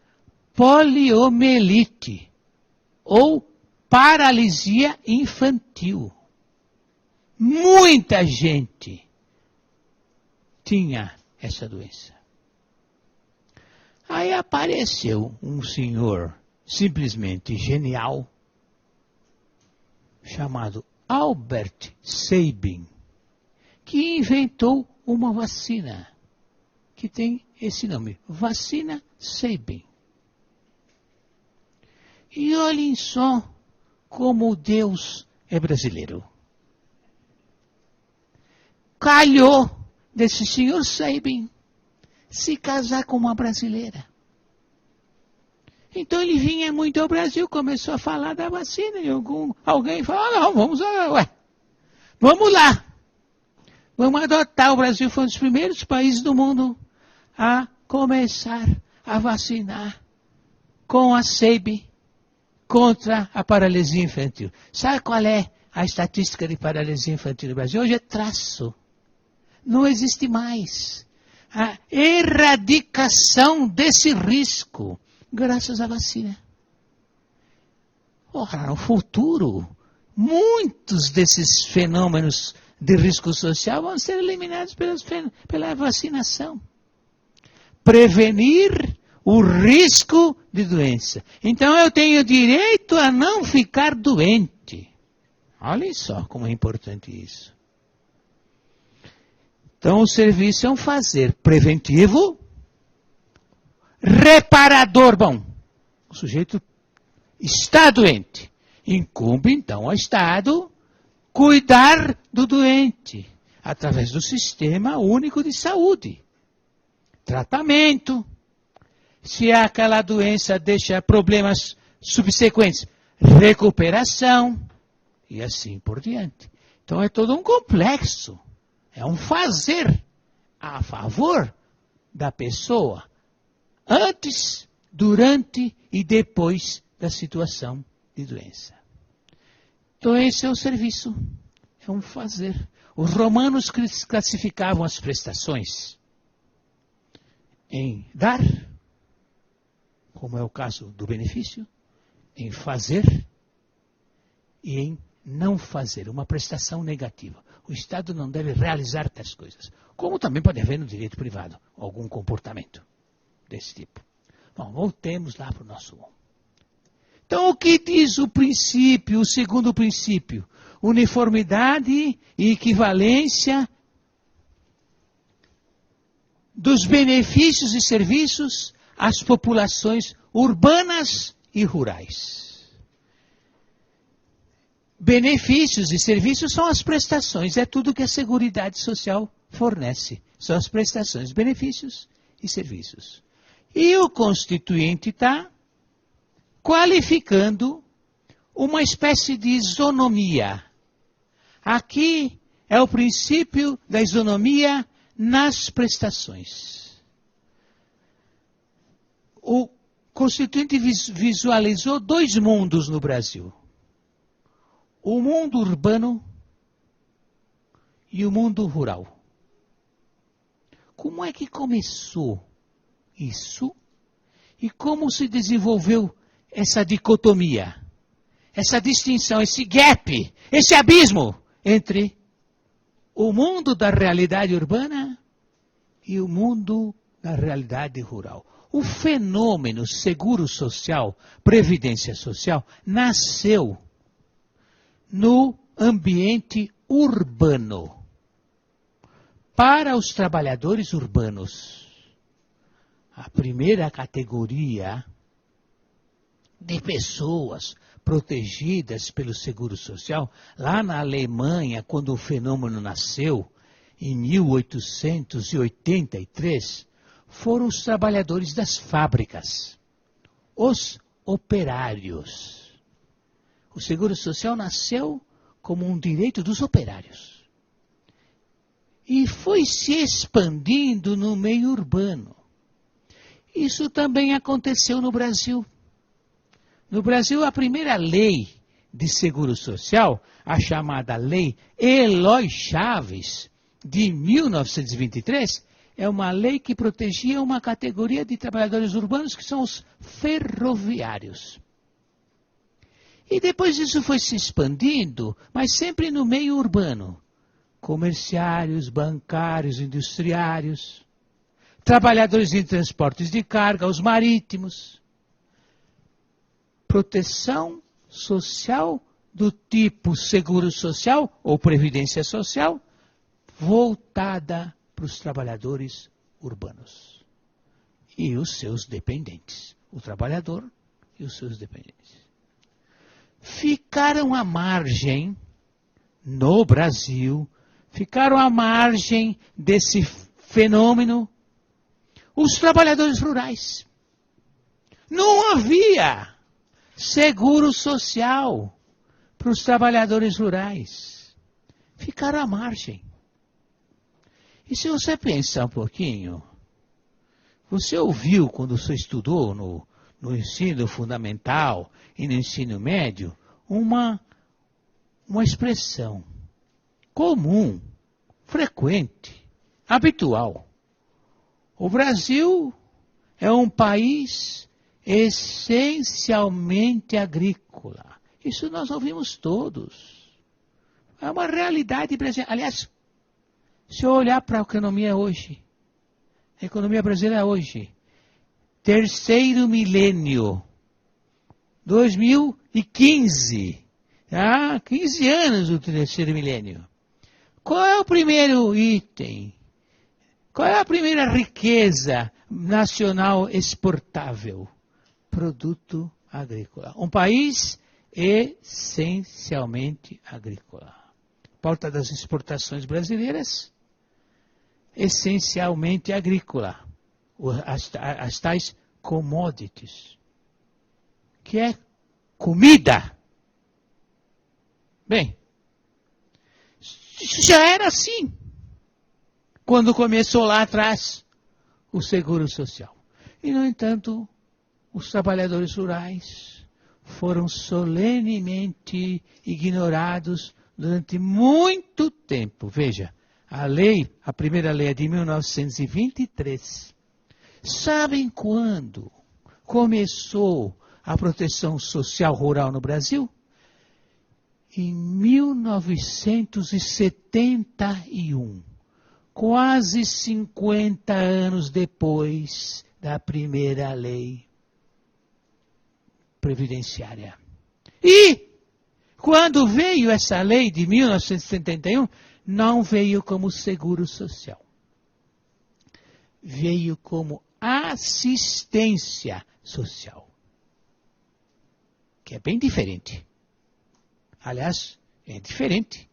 S1: poliomielite ou paralisia infantil. Muita gente tinha essa doença. Aí apareceu um senhor simplesmente genial chamado Albert Sabin, que inventou uma vacina que tem esse nome, vacina Sabin. E olhem só como Deus é brasileiro. Calhou desse senhor Sabin se casar com uma brasileira. Então ele vinha muito ao Brasil, começou a falar da vacina, e alguém falou, não, vamos lá. Vamos adotar. O Brasil foi um dos primeiros países do mundo a começar a vacinar com a Sabin contra a paralisia infantil. Sabe qual é a estatística de paralisia infantil no Brasil? Hoje é traço. Não existe mais. A erradicação desse risco, graças à vacina. Ora, no futuro, muitos desses fenômenos de risco social vão ser eliminados pela vacinação. Prevenir o risco de doença. Então eu tenho direito a não ficar doente. Olhem só como é importante isso. Então o serviço é um fazer preventivo, reparador. Bom, o sujeito está doente. Incumbe então ao Estado cuidar do doente através do Sistema Único de Saúde. Tratamento. Se aquela doença deixa problemas subsequentes, recuperação e assim por diante. Então é todo um complexo. É um fazer a favor da pessoa antes, durante e depois da situação de doença. Então esse é o serviço. É um fazer. Os romanos classificavam as prestações em dar, como é o caso do benefício, em fazer e em não fazer, uma prestação negativa. O Estado não deve realizar tais coisas. Como também pode haver no direito privado algum comportamento desse tipo. Bom, voltemos lá para o nosso mundo. Então, o que diz o princípio, o segundo princípio? Uniformidade e equivalência dos benefícios e serviços às populações urbanas e rurais. Benefícios e serviços são as prestações, é tudo que a Seguridade Social fornece. São as prestações, benefícios e serviços. E o Constituinte está qualificando uma espécie de isonomia. Aqui é o princípio da isonomia nas prestações. O Constituinte visualizou dois mundos no Brasil. O mundo urbano e o mundo rural. Como é que começou isso? E como se desenvolveu essa dicotomia, essa distinção, esse gap, esse abismo entre o mundo da realidade urbana e o mundo da realidade rural? O fenômeno seguro social, previdência social, nasceu no ambiente urbano, para os trabalhadores urbanos. A primeira categoria de pessoas protegidas pelo seguro social, lá na Alemanha, quando o fenômeno nasceu, em 1883, foram os trabalhadores das fábricas, os operários. O seguro social nasceu como um direito dos operários. E foi se expandindo no meio urbano. Isso também aconteceu no Brasil. No Brasil, a primeira lei de seguro social, a chamada Lei Eloy Chaves, de 1923, é uma lei que protegia uma categoria de trabalhadores urbanos que são os ferroviários. E depois isso foi se expandindo, mas sempre no meio urbano. Comerciários, bancários, industriários, trabalhadores em transportes de carga, os marítimos. Proteção social do tipo seguro social ou previdência social, voltada para os trabalhadores urbanos e os seus dependentes. O trabalhador e os seus dependentes. Ficaram à margem, no Brasil, ficaram à margem desse fenômeno os trabalhadores rurais. Não havia seguro social para os trabalhadores rurais. Ficaram à margem. E se você pensar um pouquinho, você ouviu quando você estudou no ensino fundamental e no ensino médio uma expressão comum, frequente, habitual. O Brasil é um país essencialmente agrícola. Isso nós ouvimos todos. É uma realidade brasileira. Aliás, se eu olhar para a economia hoje, a economia brasileira hoje, terceiro milênio, 2015, 15 anos do terceiro milênio. Qual é o primeiro item? Qual é a primeira riqueza nacional exportável? Produto agrícola. Um país essencialmente agrícola. Porta das exportações brasileiras, essencialmente agrícola. As tais commodities, que é comida. Bem, já era assim, quando começou lá atrás o seguro social. E, no entanto, os trabalhadores rurais foram solenemente ignorados durante muito tempo. Veja, a primeira lei é de 1923. Sabem quando começou a proteção social rural no Brasil? Em 1971, quase 50 anos depois da primeira lei previdenciária. E, quando veio essa lei de 1971, não veio como seguro social. Veio como assistência social. Que é bem diferente. Aliás, é diferente.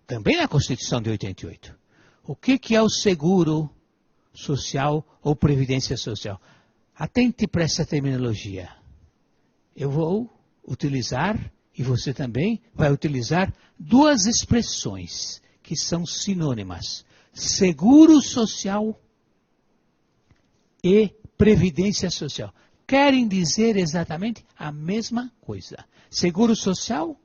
S1: Também na Constituição de 88. O que é o seguro social ou previdência social? Atente para essa terminologia. Eu vou utilizar, e você também vai utilizar, duas expressões que são sinônimas. Seguro social e previdência social. Querem dizer exatamente a mesma coisa. Seguro social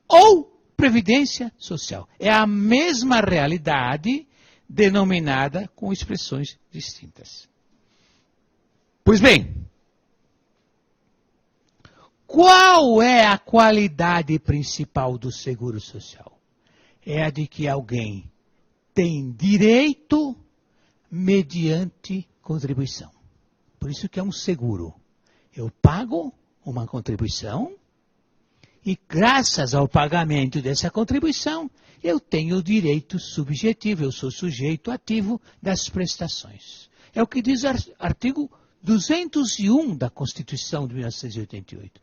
S1: ou Previdência social. É a mesma realidade denominada com expressões distintas. Pois bem, qual é a qualidade principal do seguro social? É a de que alguém tem direito mediante contribuição. Por isso que é um seguro. Eu pago uma contribuição e, graças ao pagamento dessa contribuição, eu tenho o direito subjetivo, eu sou sujeito ativo das prestações. É o que diz o artigo 201 da Constituição de 1988.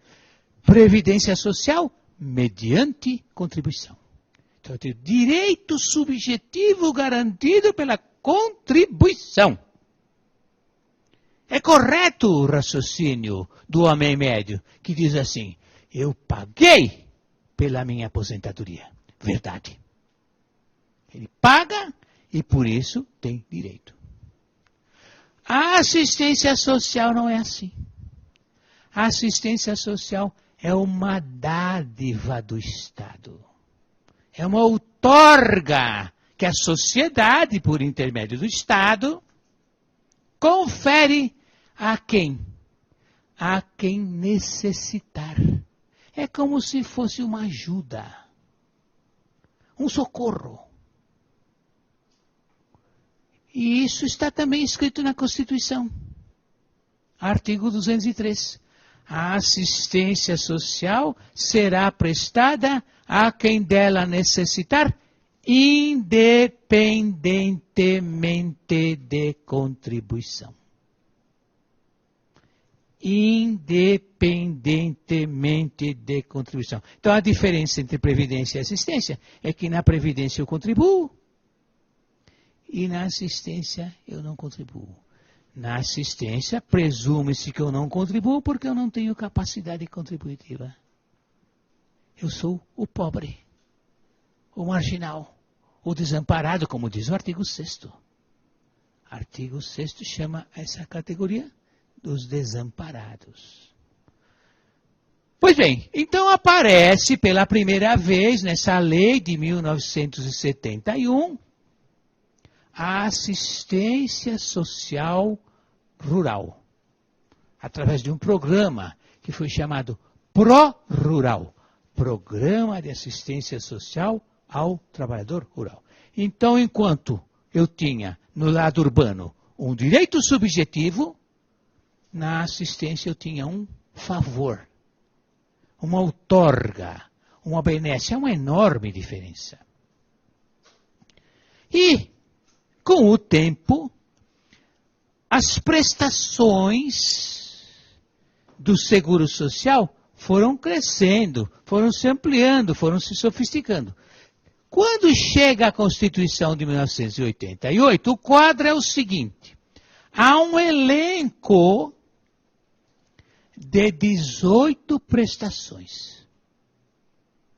S1: Previdência social mediante contribuição. Então, eu tenho direito subjetivo garantido pela contribuição. É correto o raciocínio do homem médio, que diz assim, eu paguei pela minha aposentadoria. Verdade. Ele paga e por isso tem direito. A assistência social não é assim. A assistência social é uma dádiva do Estado. É uma outorga que a sociedade, por intermédio do Estado, confere a quem? A quem necessitar. É como se fosse uma ajuda, um socorro. E isso está também escrito na Constituição. Artigo 203. A assistência social será prestada a quem dela necessitar, independentemente de contribuição. Independentemente de contribuição. Então, a diferença entre previdência e assistência é que na previdência eu contribuo e na assistência eu não contribuo. Na assistência, presume-se que eu não contribuo porque eu não tenho capacidade contributiva. Eu sou o pobre, o marginal, o desamparado, como diz o artigo 6º. Artigo 6º chama essa categoria dos desamparados. Pois bem, então aparece pela primeira vez nessa lei de 1971 a assistência social rural, através de um programa que foi chamado ProRural, Programa de Assistência Social ao Trabalhador Rural. Então, enquanto eu tinha no lado urbano um direito subjetivo, na assistência eu tinha um favor, uma outorga, uma benesse. É uma enorme diferença. E, com o tempo, as prestações do seguro social foram crescendo, foram se ampliando, foram se sofisticando. Quando chega a Constituição de 1988, o quadro é o seguinte. Há um elenco de 18 prestações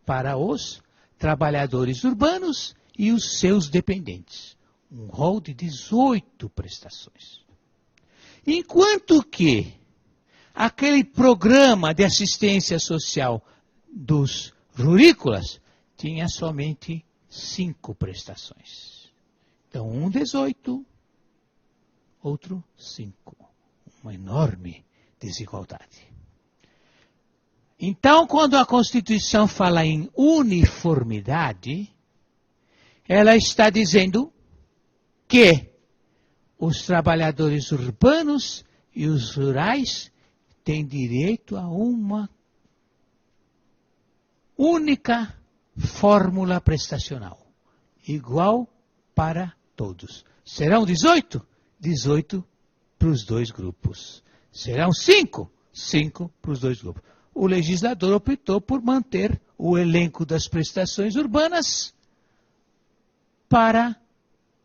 S1: para os trabalhadores urbanos e os seus dependentes. Um rol de 18 prestações. Enquanto que aquele programa de assistência social dos rurícolas tinha somente 5 prestações. Então, um 18, outro 5. Uma enorme desigualdade. Então, quando a Constituição fala em uniformidade, ela está dizendo que os trabalhadores urbanos e os rurais têm direito a uma única fórmula prestacional, igual para todos. Serão 18? 18 para os dois grupos. Serão 5? 5 para os dois grupos. O legislador optou por manter o elenco das prestações urbanas para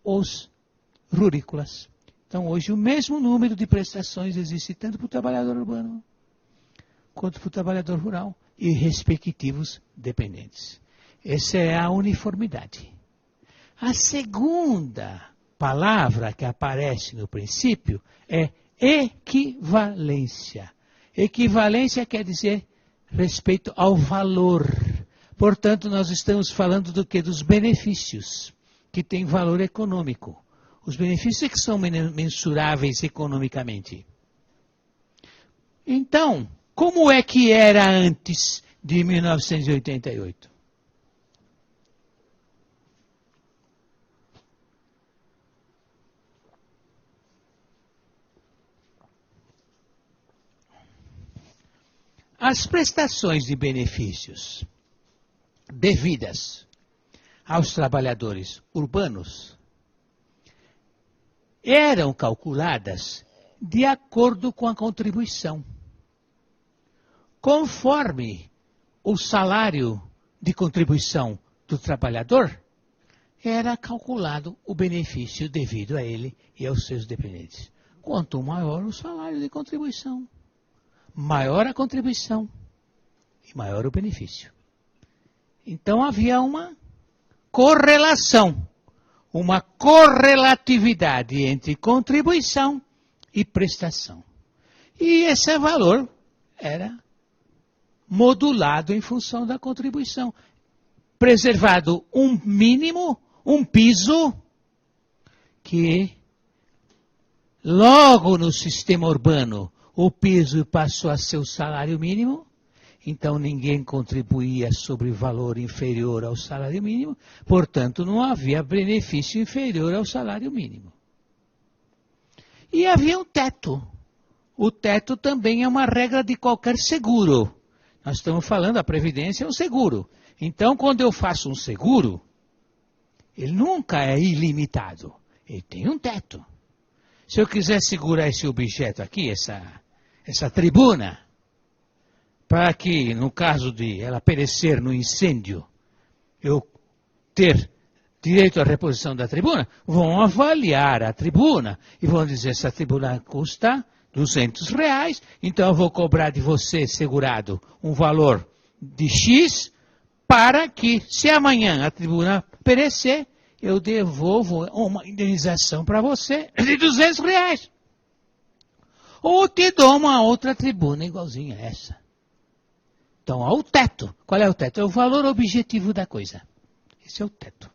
S1: os rurícolas. Então, hoje, o mesmo número de prestações existe tanto para o trabalhador urbano quanto para o trabalhador rural e respectivos dependentes. Essa é a uniformidade. A segunda palavra que aparece no princípio é equivalência. Equivalência quer dizer respeito ao valor. Portanto, nós estamos falando do quê? Dos benefícios, que têm valor econômico. Os benefícios é que são mensuráveis economicamente. Então, como é que era antes de 1988? As prestações de benefícios devidas aos trabalhadores urbanos eram calculadas de acordo com a contribuição. Conforme o salário de contribuição do trabalhador, era calculado o benefício devido a ele e aos seus dependentes. Quanto maior o salário de contribuição, maior a contribuição e maior o benefício. Então havia uma correlação, uma correlatividade entre contribuição e prestação. E esse valor era modulado em função da contribuição. Preservado um mínimo, um piso, que logo no sistema urbano o piso passou a ser o salário mínimo, então ninguém contribuía sobre valor inferior ao salário mínimo, portanto não havia benefício inferior ao salário mínimo. E havia um teto. O teto também é uma regra de qualquer seguro. Nós estamos falando, a Previdência é um seguro. Então, quando eu faço um seguro, ele nunca é ilimitado. Ele tem um teto. Se eu quiser segurar esse objeto aqui, essa tribuna, para que, no caso de ela perecer no incêndio, eu ter direito à reposição da tribuna, vão avaliar a tribuna e vão dizer, essa tribuna custa R$200, então eu vou cobrar de você, segurado, um valor de X, para que, se amanhã a tribuna perecer, eu devolvo uma indenização para você de R$200. Ou te dou uma outra tribuna igualzinha a essa. Então, há o teto. Qual é o teto? É o valor objetivo da coisa. Esse é o teto.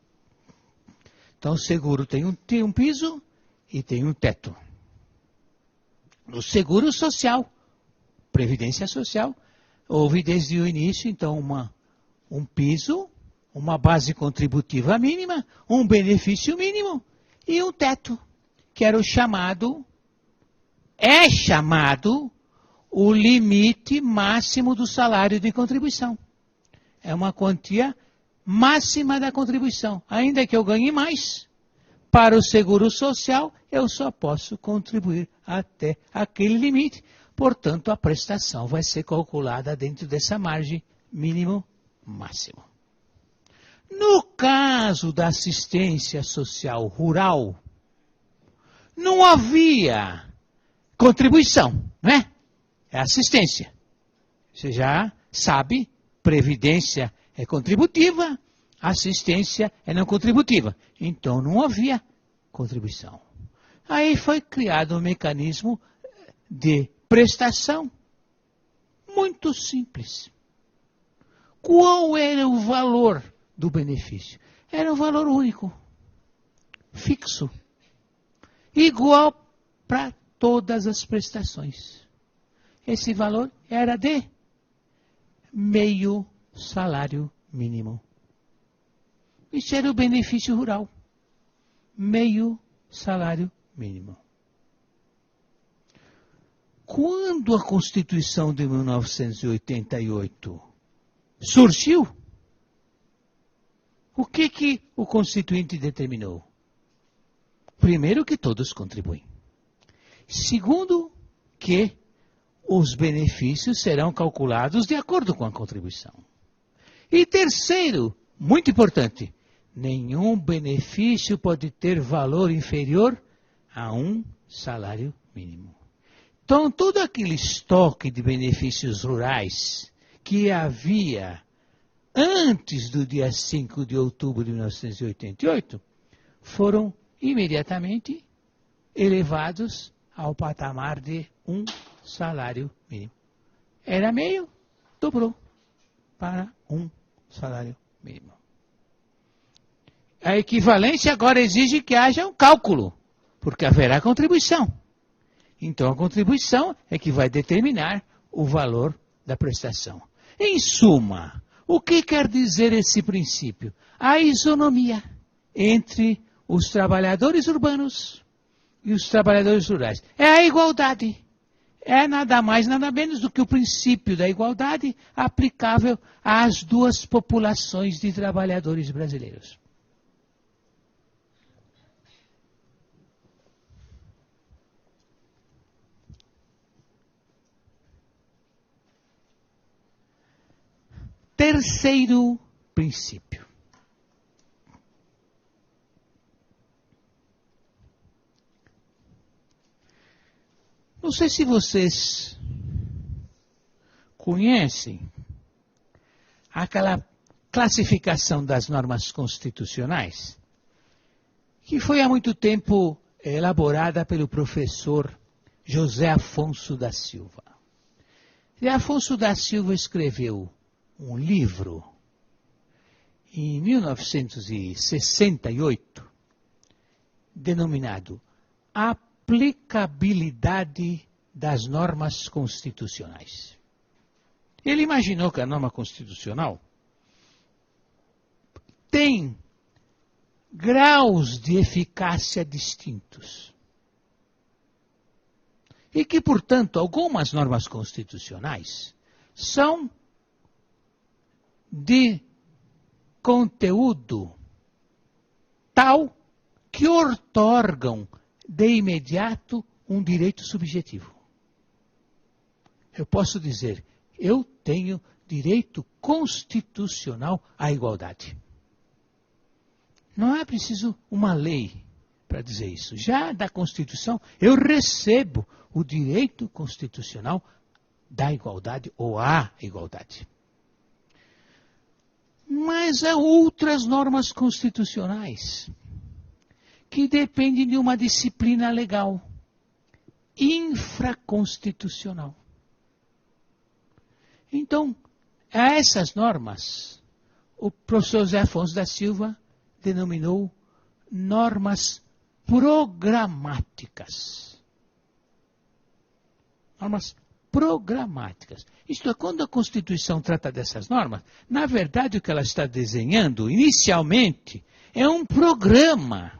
S1: Então, o seguro tem um piso e tem um teto. No seguro social, previdência social, houve desde o início, então, um piso, uma base contributiva mínima, um benefício mínimo e um teto, que era o chamado, o limite máximo do salário de contribuição. É uma quantia máxima da contribuição. Ainda que eu ganhe mais, para o seguro social, eu só posso contribuir até aquele limite. Portanto, a prestação vai ser calculada dentro dessa margem mínimo-máximo. No caso da assistência social rural, não havia contribuição, né? É assistência. Você já sabe, previdência é contributiva, assistência é não contributiva. Então não havia contribuição. Aí foi criado um mecanismo de prestação muito simples. Qual era o valor do benefício? Era um valor único, fixo, igual para todas as prestações. Esse valor era de meio salário mínimo. Isso era o benefício rural. Meio salário mínimo. Quando a Constituição de 1988 surgiu, o que o Constituinte determinou? Primeiro, que todos contribuem. Segundo, que os benefícios serão calculados de acordo com a contribuição. E terceiro, muito importante, nenhum benefício pode ter valor inferior a um salário mínimo. Então, todo aquele estoque de benefícios rurais que havia antes do dia 5 de outubro de 1988, foram imediatamente elevados ao patamar de um salário mínimo. Era meio, dobrou para um salário mínimo. A equivalência agora exige que haja um cálculo, porque haverá contribuição. Então a contribuição é que vai determinar o valor da prestação. Em suma, o que quer dizer esse princípio? A isonomia entre os trabalhadores urbanos e os trabalhadores rurais. É a igualdade. É nada mais, nada menos do que o princípio da igualdade aplicável às duas populações de trabalhadores brasileiros. Terceiro princípio. Não sei se vocês conhecem aquela classificação das normas constitucionais que foi há muito tempo elaborada pelo professor José Afonso da Silva. José Afonso da Silva escreveu um livro em 1968 denominado Aplicabilidade das Normas Constitucionais. Ele imaginou que a norma constitucional tem graus de eficácia distintos. E que, portanto, algumas normas constitucionais são de conteúdo tal que outorgam de imediato um direito subjetivo. Eu posso dizer, eu tenho direito constitucional à igualdade. Não é preciso uma lei para dizer isso. Já da Constituição, eu recebo o direito constitucional da igualdade ou à igualdade. Mas há outras normas constitucionais que dependem de uma disciplina legal infraconstitucional. Então, a essas normas, o professor José Afonso da Silva denominou normas programáticas. Normas programáticas. Isto é, quando a Constituição trata dessas normas, na verdade o que ela está desenhando, inicialmente, é um programa.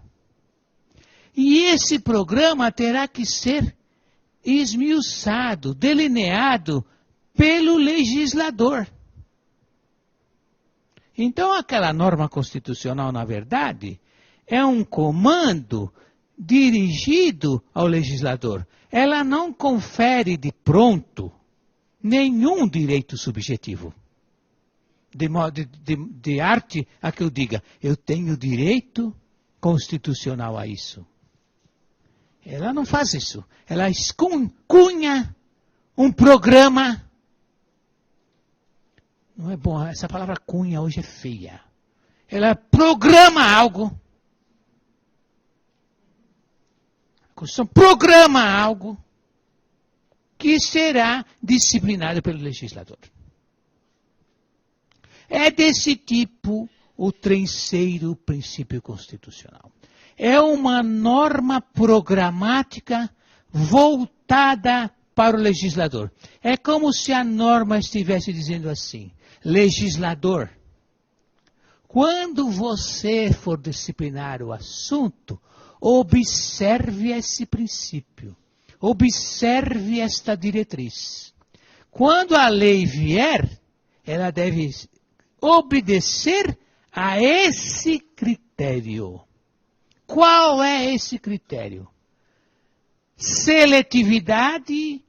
S1: E esse programa terá que ser esmiuçado, delineado pelo legislador. Então, aquela norma constitucional, na verdade, é um comando dirigido ao legislador. Ela não confere de pronto nenhum direito subjetivo. De arte a que eu diga, eu tenho direito constitucional a isso. Ela não faz isso. Ela cunha um programa. Não é bom, essa palavra cunha hoje é feia. Ela programa algo. A Constituição programa algo que será disciplinado pelo legislador. É desse tipo o terceiro princípio constitucional. É uma norma programática voltada para o legislador. É como se a norma estivesse dizendo assim, legislador, quando você for disciplinar o assunto, observe esse princípio, observe esta diretriz. Quando a lei vier, ela deve obedecer a esse critério. Qual é esse critério? Seletividade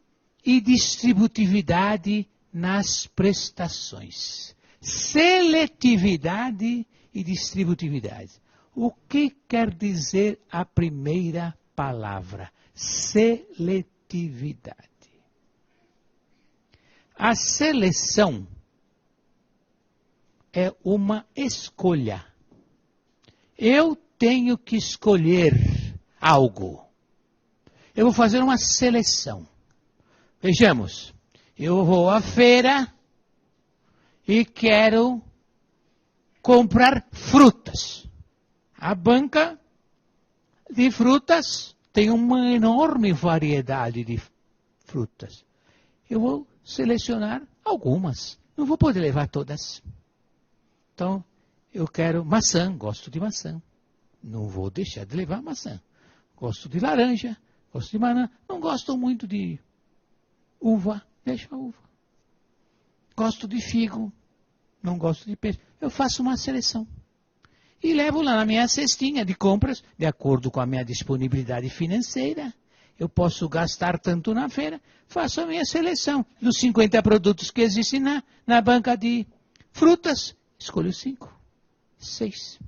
S1: e distributividade nas prestações. Seletividade e distributividade. O que quer dizer a primeira palavra? Seletividade. A seleção é uma escolha. Eu tenho que escolher algo. Eu vou fazer uma seleção. Vejamos, eu vou à feira e quero comprar frutas. A banca de frutas tem uma enorme variedade de frutas. Eu vou selecionar algumas. Não vou poder levar todas. Então, eu quero maçã, gosto de maçã. Não vou deixar de levar maçã. Gosto de laranja, gosto de banana. Não gosto muito de uva, deixa a uva. Gosto de figo, não gosto de peixe. Eu faço uma seleção. E levo lá na minha cestinha de compras, de acordo com a minha disponibilidade financeira. Eu posso gastar tanto na feira, faço a minha seleção. Dos 50 produtos que existem na banca de frutas, escolho 5, 6.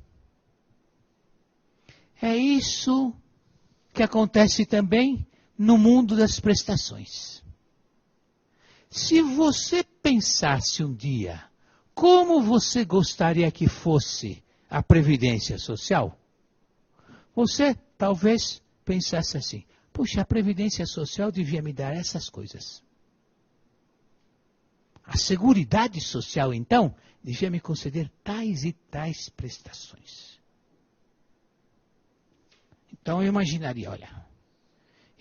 S1: É isso que acontece também no mundo das prestações. Se você pensasse um dia como você gostaria que fosse a Previdência Social, você talvez pensasse assim: puxa, a Previdência Social devia me dar essas coisas. A Seguridade Social, então, devia me conceder tais e tais prestações. Então eu imaginaria, olha,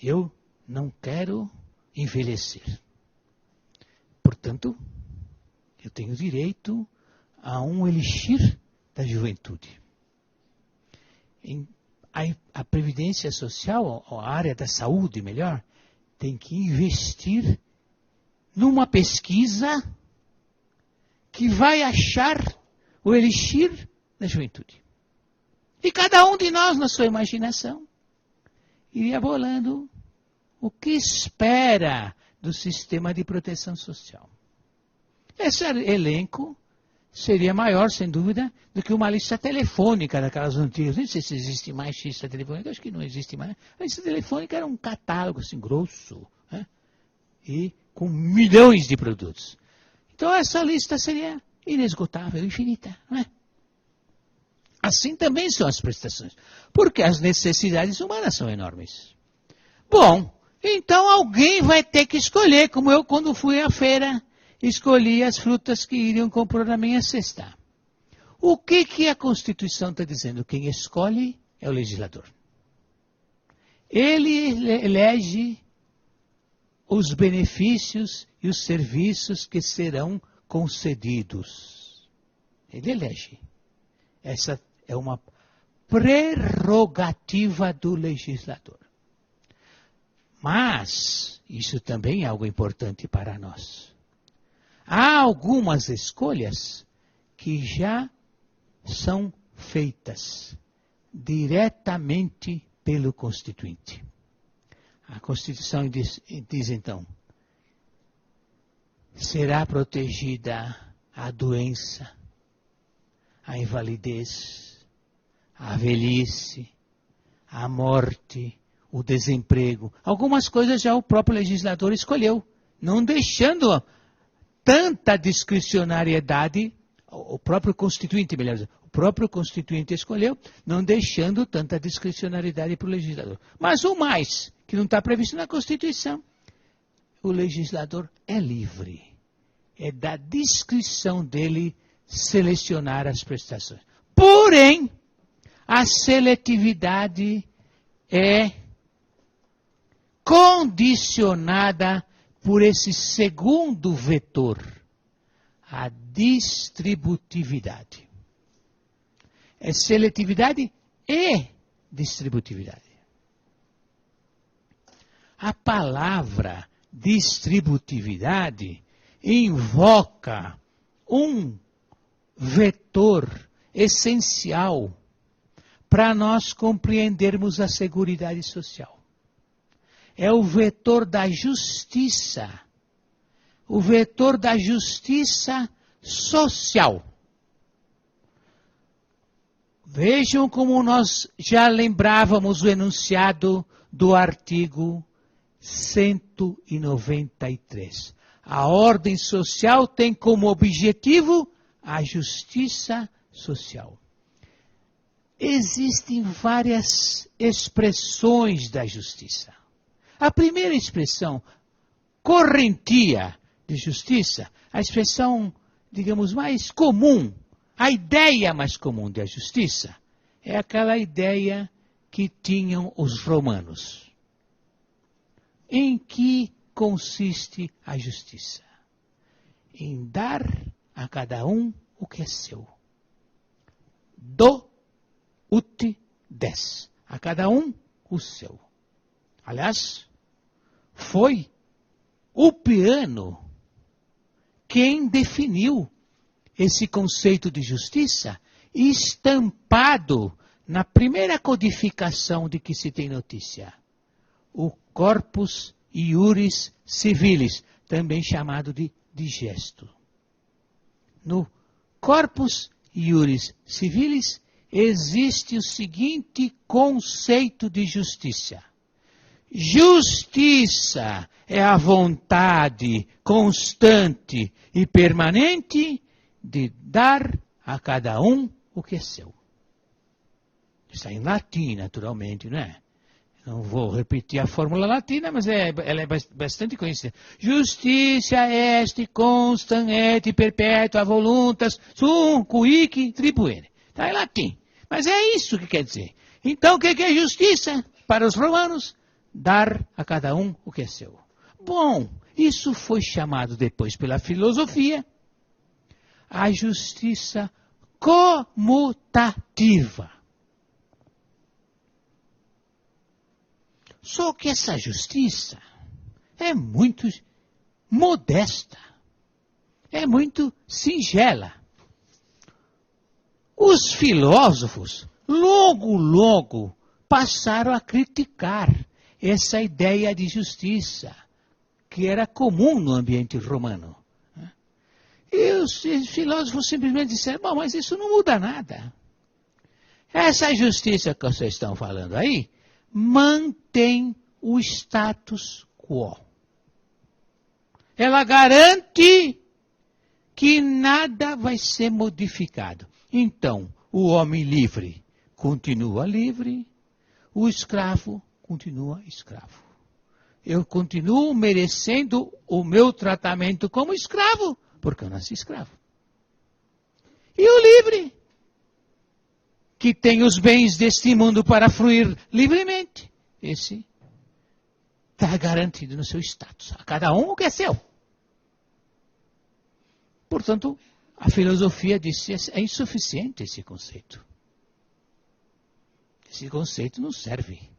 S1: eu não quero envelhecer. Portanto, eu tenho direito a um elixir da juventude. A Previdência Social, a área da saúde, melhor, tem que investir numa pesquisa que vai achar o elixir da juventude. E cada um de nós, na sua imaginação, iria bolando o que espera do sistema de proteção social. Esse elenco seria maior, sem dúvida, do que uma lista telefônica daquelas antigas. Nem sei se existe mais lista telefônica, acho que não existe mais. A lista telefônica era um catálogo assim, grosso, né? E com milhões de produtos. Então essa lista seria inesgotável, infinita, não é? Assim também são as prestações, porque as necessidades humanas são enormes. Bom, então alguém vai ter que escolher, como eu quando fui à feira, escolhi as frutas que iriam comprar na minha cesta. O que a Constituição está dizendo? Quem escolhe é o legislador. Ele elege os benefícios e os serviços que serão concedidos. Ele elege. Essa é uma prerrogativa do legislador. Mas isso também é algo importante para nós. Há algumas escolhas que já são feitas diretamente pelo Constituinte. A Constituição diz então, será protegida a doença, a invalidez, a velhice, a morte, o desemprego. Algumas coisas já o próprio legislador escolheu, não deixando tanta discricionariedade, o próprio Constituinte, melhor dizendo, o próprio Constituinte escolheu, não deixando tanta discricionariedade para o legislador. Mas o mais, que não está previsto na Constituição, o legislador é livre. É da discrição dele selecionar as prestações. Porém, a seletividade é condicionada por esse segundo vetor, a distributividade. É seletividade e distributividade. A palavra distributividade invoca um vetor essencial para nós compreendermos a Seguridade Social. É o vetor da justiça. O vetor da justiça social. Vejam como nós já lembrávamos o enunciado do artigo 193. A ordem social tem como objetivo a justiça social. Existem várias expressões da justiça. A primeira expressão, correntia de justiça, a expressão, digamos, mais comum, a ideia mais comum da justiça é aquela ideia que tinham os romanos. Em que consiste a justiça? Em dar a cada um o que é seu. Do ut des. A cada um o seu. Aliás, foi o Peano quem definiu esse conceito de justiça estampado na primeira codificação de que se tem notícia. O Corpus Iuris Civilis, também chamado de digesto. No Corpus Iuris Civilis existe o seguinte conceito de justiça. Justiça é a vontade constante e permanente de dar a cada um o que é seu. Está em latim, naturalmente, não é? Não vou repetir a fórmula latina, mas ela é bastante conhecida. Justitia est constant et perpetua voluntas sum cuique tribuere. Está em latim. Mas é isso que quer dizer. Então, o que é justiça? Para os romanos, dar a cada um o que é seu. Bom, isso foi chamado depois pela filosofia a justiça comutativa. Só que essa justiça é muito modesta, é muito singela. Os filósofos logo passaram a criticar essa ideia de justiça, que era comum no ambiente romano. E os filósofos simplesmente disseram, bom, mas isso não muda nada. Essa justiça que vocês estão falando aí, mantém o status quo. Ela garante que nada vai ser modificado. Então, o homem livre continua livre, o escravo continua escravo. Eu continuo merecendo o meu tratamento como escravo, porque eu nasci escravo. E o livre, que tem os bens deste mundo para fruir livremente, esse está garantido no seu status. A cada um o que é seu. Portanto, a filosofia disse é insuficiente esse conceito. Esse conceito não serve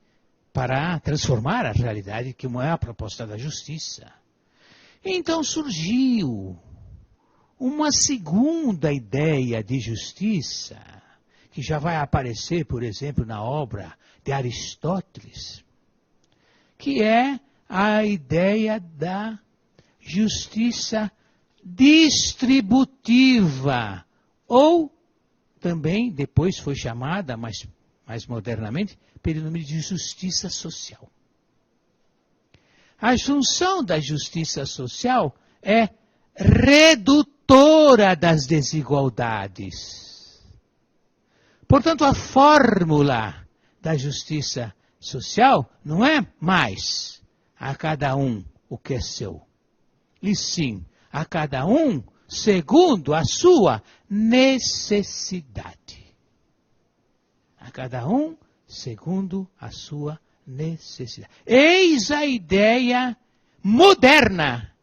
S1: para transformar a realidade, que não é a proposta da justiça. Então surgiu uma segunda ideia de justiça, que já vai aparecer, por exemplo, na obra de Aristóteles, que é a ideia da justiça distributiva, ou também depois foi chamada, mais modernamente, pelo nome de justiça social. A função da justiça social é redutora das desigualdades. Portanto, a fórmula da justiça social não é mais a cada um o que é seu, e sim a cada um segundo a sua necessidade. A cada um segundo a sua necessidade. Eis a ideia moderna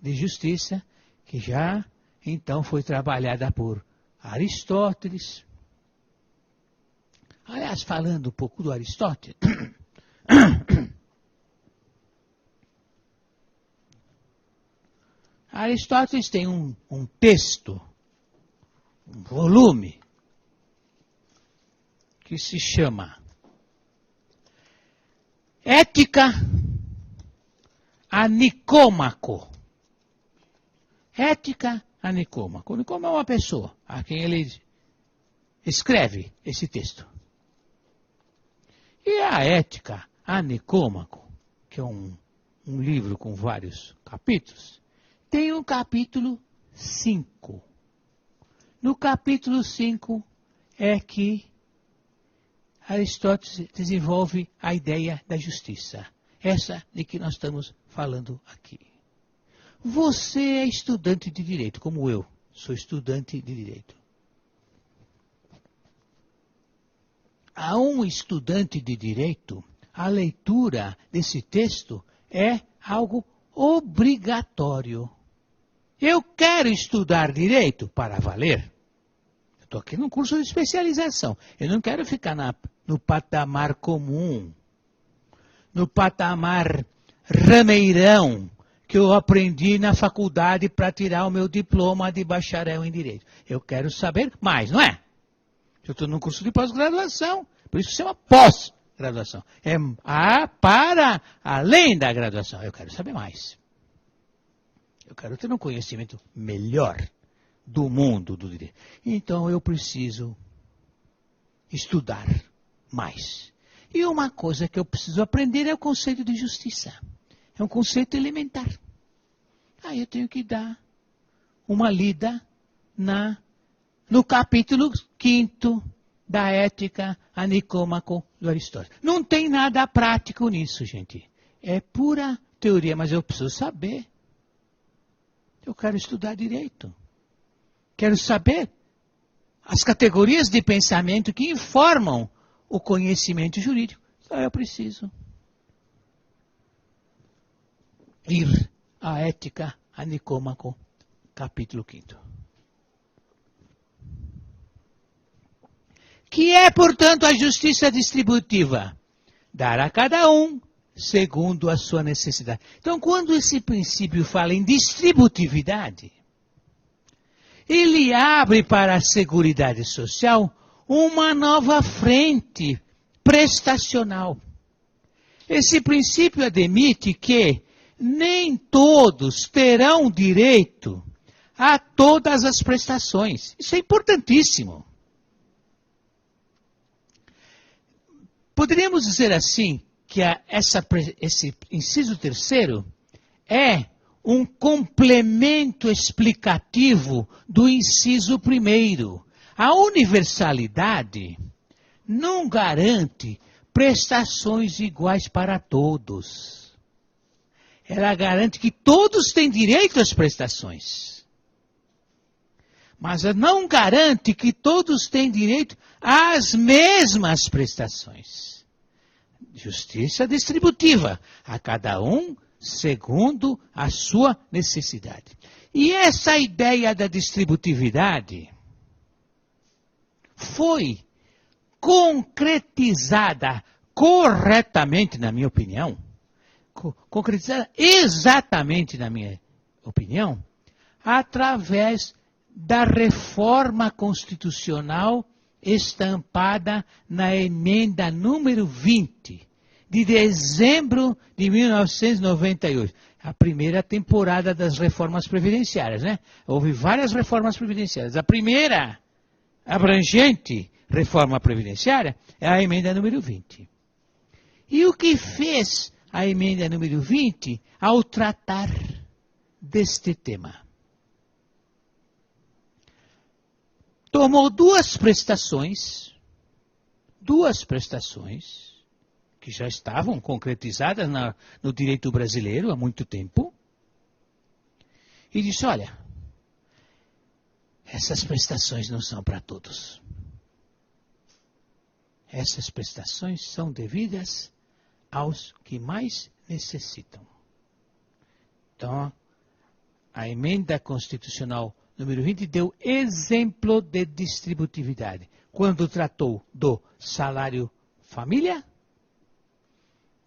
S1: de justiça que já então foi trabalhada por Aristóteles. Aliás, falando um pouco do Aristóteles, Aristóteles tem um texto, um volume, que se chama Ética a Nicômaco. Ética a Nicômaco. Nicômaco é uma pessoa a quem ele escreve esse texto. E a Ética a Nicômaco, que é um livro com vários capítulos, tem um capítulo 5. No capítulo 5 é que Aristóteles desenvolve a ideia da justiça. Essa de que nós estamos falando aqui. Você é estudante de direito, como eu sou estudante de direito. a um estudante de direito, a leitura desse texto é algo obrigatório. Eu quero estudar direito para valer. Eu estou aqui num curso de especialização. Eu não quero ficar no patamar comum, no patamar rameirão que eu aprendi na faculdade para tirar o meu diploma de bacharel em direito. Eu quero saber mais, não é? Eu estou num curso de pós-graduação, por isso se chama pós-graduação. É para além da graduação. Eu quero saber mais. Eu quero ter um conhecimento melhor do mundo do direito. Então eu preciso estudar mais. E uma coisa que eu preciso aprender é o conceito de justiça. É um conceito elementar. Aí eu tenho que dar uma lida no capítulo 5º da Ética a Nicômaco do Aristóteles. Não tem nada prático nisso, gente. É pura teoria, mas eu preciso saber. Eu quero estudar direito. Quero saber as categorias de pensamento que informam o conhecimento jurídico. Então eu preciso ir à Ética a Nicômaco, capítulo 5º. Que é, portanto, a justiça distributiva? Dar a cada um segundo a sua necessidade. Então, quando esse princípio fala em distributividade, ele abre para a Seguridade Social uma nova frente prestacional. Esse princípio admite que nem todos terão direito a todas as prestações. Isso é importantíssimo. Poderíamos dizer assim que esse inciso 3º é um complemento explicativo do inciso 1º. A universalidade não garante prestações iguais para todos. Ela garante que todos têm direito às prestações. Mas ela não garante que todos têm direito às mesmas prestações. Justiça distributiva, a cada um segundo a sua necessidade. E essa ideia da distributividade foi concretizada corretamente, na minha opinião, concretizada exatamente, na minha opinião, através da reforma constitucional estampada na emenda número 20, de dezembro de 1998. A primeira temporada das reformas previdenciárias, né? Houve várias reformas previdenciárias. A primeira, abrangente reforma previdenciária, é a emenda número 20. E o que fez a emenda número 20 ao tratar deste tema? Tomou duas prestações que já estavam concretizadas no direito brasileiro há muito tempo, e disse, olha, essas prestações não são para todos. Essas prestações são devidas aos que mais necessitam. Então, a emenda constitucional número 20 deu exemplo de distributividade, quando tratou do salário família,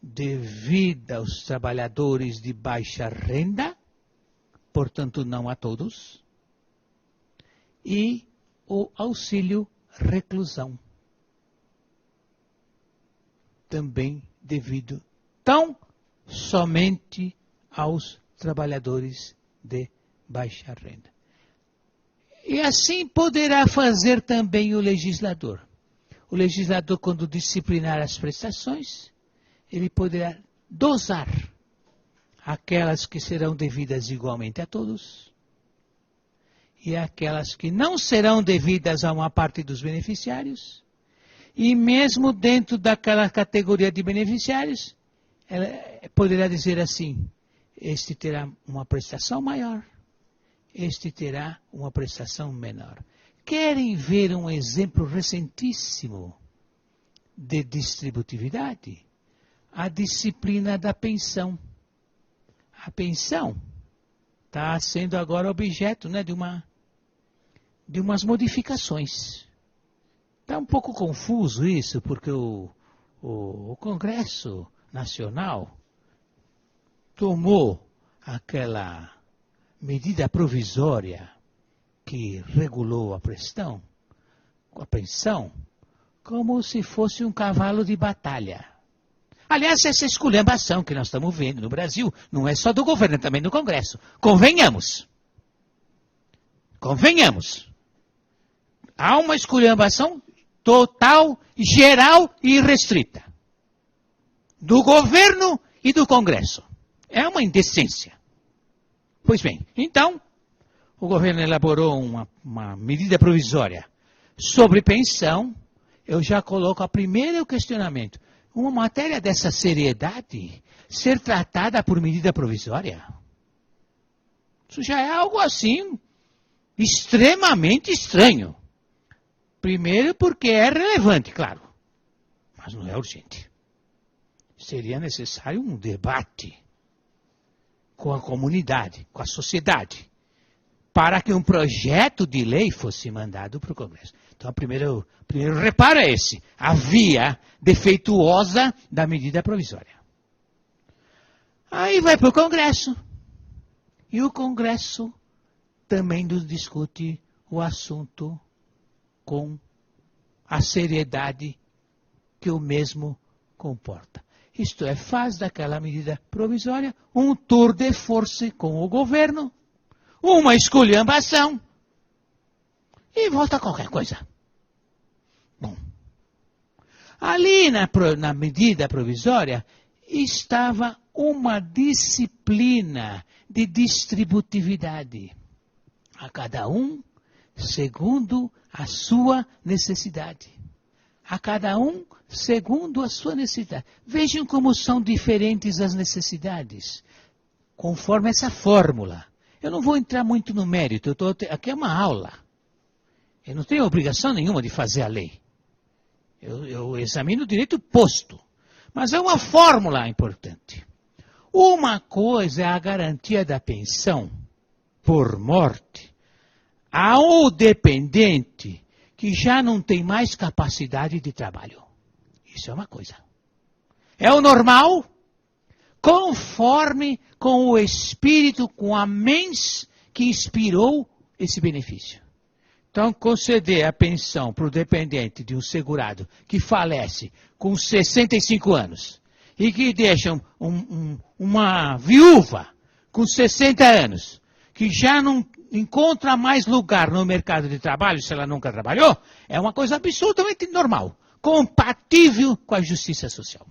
S1: devido aos trabalhadores de baixa renda, portanto não a todos, e o auxílio reclusão, também devido tão somente aos trabalhadores de baixa renda. E assim poderá fazer também o legislador. O legislador, quando disciplinar as prestações, ele poderá dosar aquelas que serão devidas igualmente a todos e aquelas que não serão devidas a uma parte dos beneficiários. E mesmo dentro daquela categoria de beneficiários, ela poderá dizer assim, este terá uma prestação maior, este terá uma prestação menor. Querem ver um exemplo recentíssimo de distributividade, a disciplina da pensão. A pensão está sendo agora objeto, né, de umas modificações. Está um pouco confuso isso, porque o Congresso Nacional tomou aquela medida provisória que regulou a pensão, como se fosse um cavalo de batalha. Aliás, essa esculhambação que nós estamos vendo no Brasil não é só do governo, é também do Congresso. Convenhamos. Convenhamos. Há uma esculhambação total, geral e irrestrita. Do governo e do Congresso. É uma indecência. Pois bem, então, o governo elaborou uma medida provisória sobre pensão. Eu já coloco o primeiro questionamento. Uma matéria dessa seriedade ser tratada por medida provisória? Isso já é algo assim extremamente estranho. Primeiro porque é relevante, claro, mas não é urgente. Seria necessário um debate com a comunidade, com a sociedade, para que um projeto de lei fosse mandado para o Congresso. Então, o primeiro reparo é esse, a via defeituosa da medida provisória. Aí vai para o Congresso, e o Congresso também discute o assunto com a seriedade que o mesmo comporta. Isto é, faz daquela medida provisória um tour de force com o governo, uma esculhambação, e volta a qualquer coisa. Bom, ali na medida provisória estava uma disciplina de distributividade. A cada um segundo a sua necessidade. A cada um segundo a sua necessidade. Vejam como são diferentes as necessidades, conforme essa fórmula. Eu não vou entrar muito no mérito, aqui é uma aula. Eu não tenho obrigação nenhuma de fazer a lei. Eu examino o direito posto. Mas é uma fórmula importante. Uma coisa é a garantia da pensão por morte ao dependente que já não tem mais capacidade de trabalho. Isso é uma coisa. É o normal, conforme com o espírito, com a mens que inspirou esse benefício. Então, conceder a pensão para o dependente de um segurado que falece com 65 anos e que deixa uma viúva com 60 anos, que já não encontra mais lugar no mercado de trabalho se ela nunca trabalhou, é uma coisa absolutamente normal, compatível com a justiça social.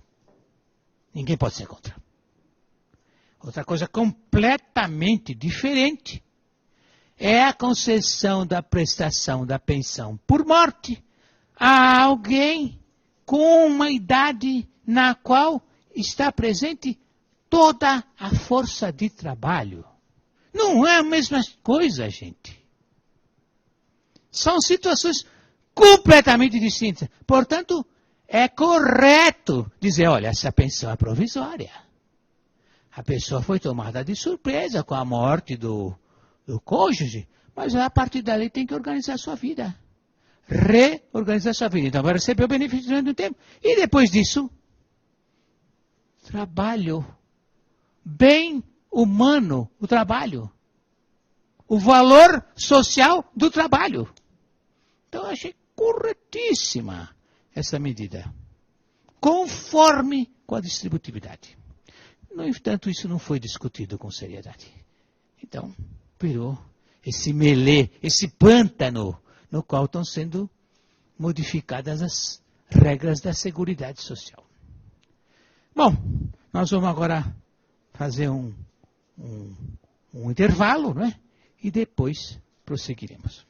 S1: Ninguém pode ser contra. Outra coisa completamente diferente é a concessão da prestação da pensão por morte a alguém com uma idade na qual está presente toda a força de trabalho. Não é a mesma coisa, gente. São situações completamente distintas. Portanto, é correto dizer, olha, essa pensão é provisória. A pessoa foi tomada de surpresa com a morte do cônjuge, mas a partir dali tem que organizar a sua vida. Reorganizar a sua vida. Então vai receber o benefício durante um tempo. E depois disso, trabalho. Bem humano, o trabalho. O valor social do trabalho. Então eu achei corretíssima essa medida. Conforme com a distributividade. No entanto, isso não foi discutido com seriedade. Então, virou esse melê, esse pântano, no qual estão sendo modificadas as regras da Seguridade Social. Bom, nós vamos agora fazer um intervalo, não é? E depois prosseguiremos.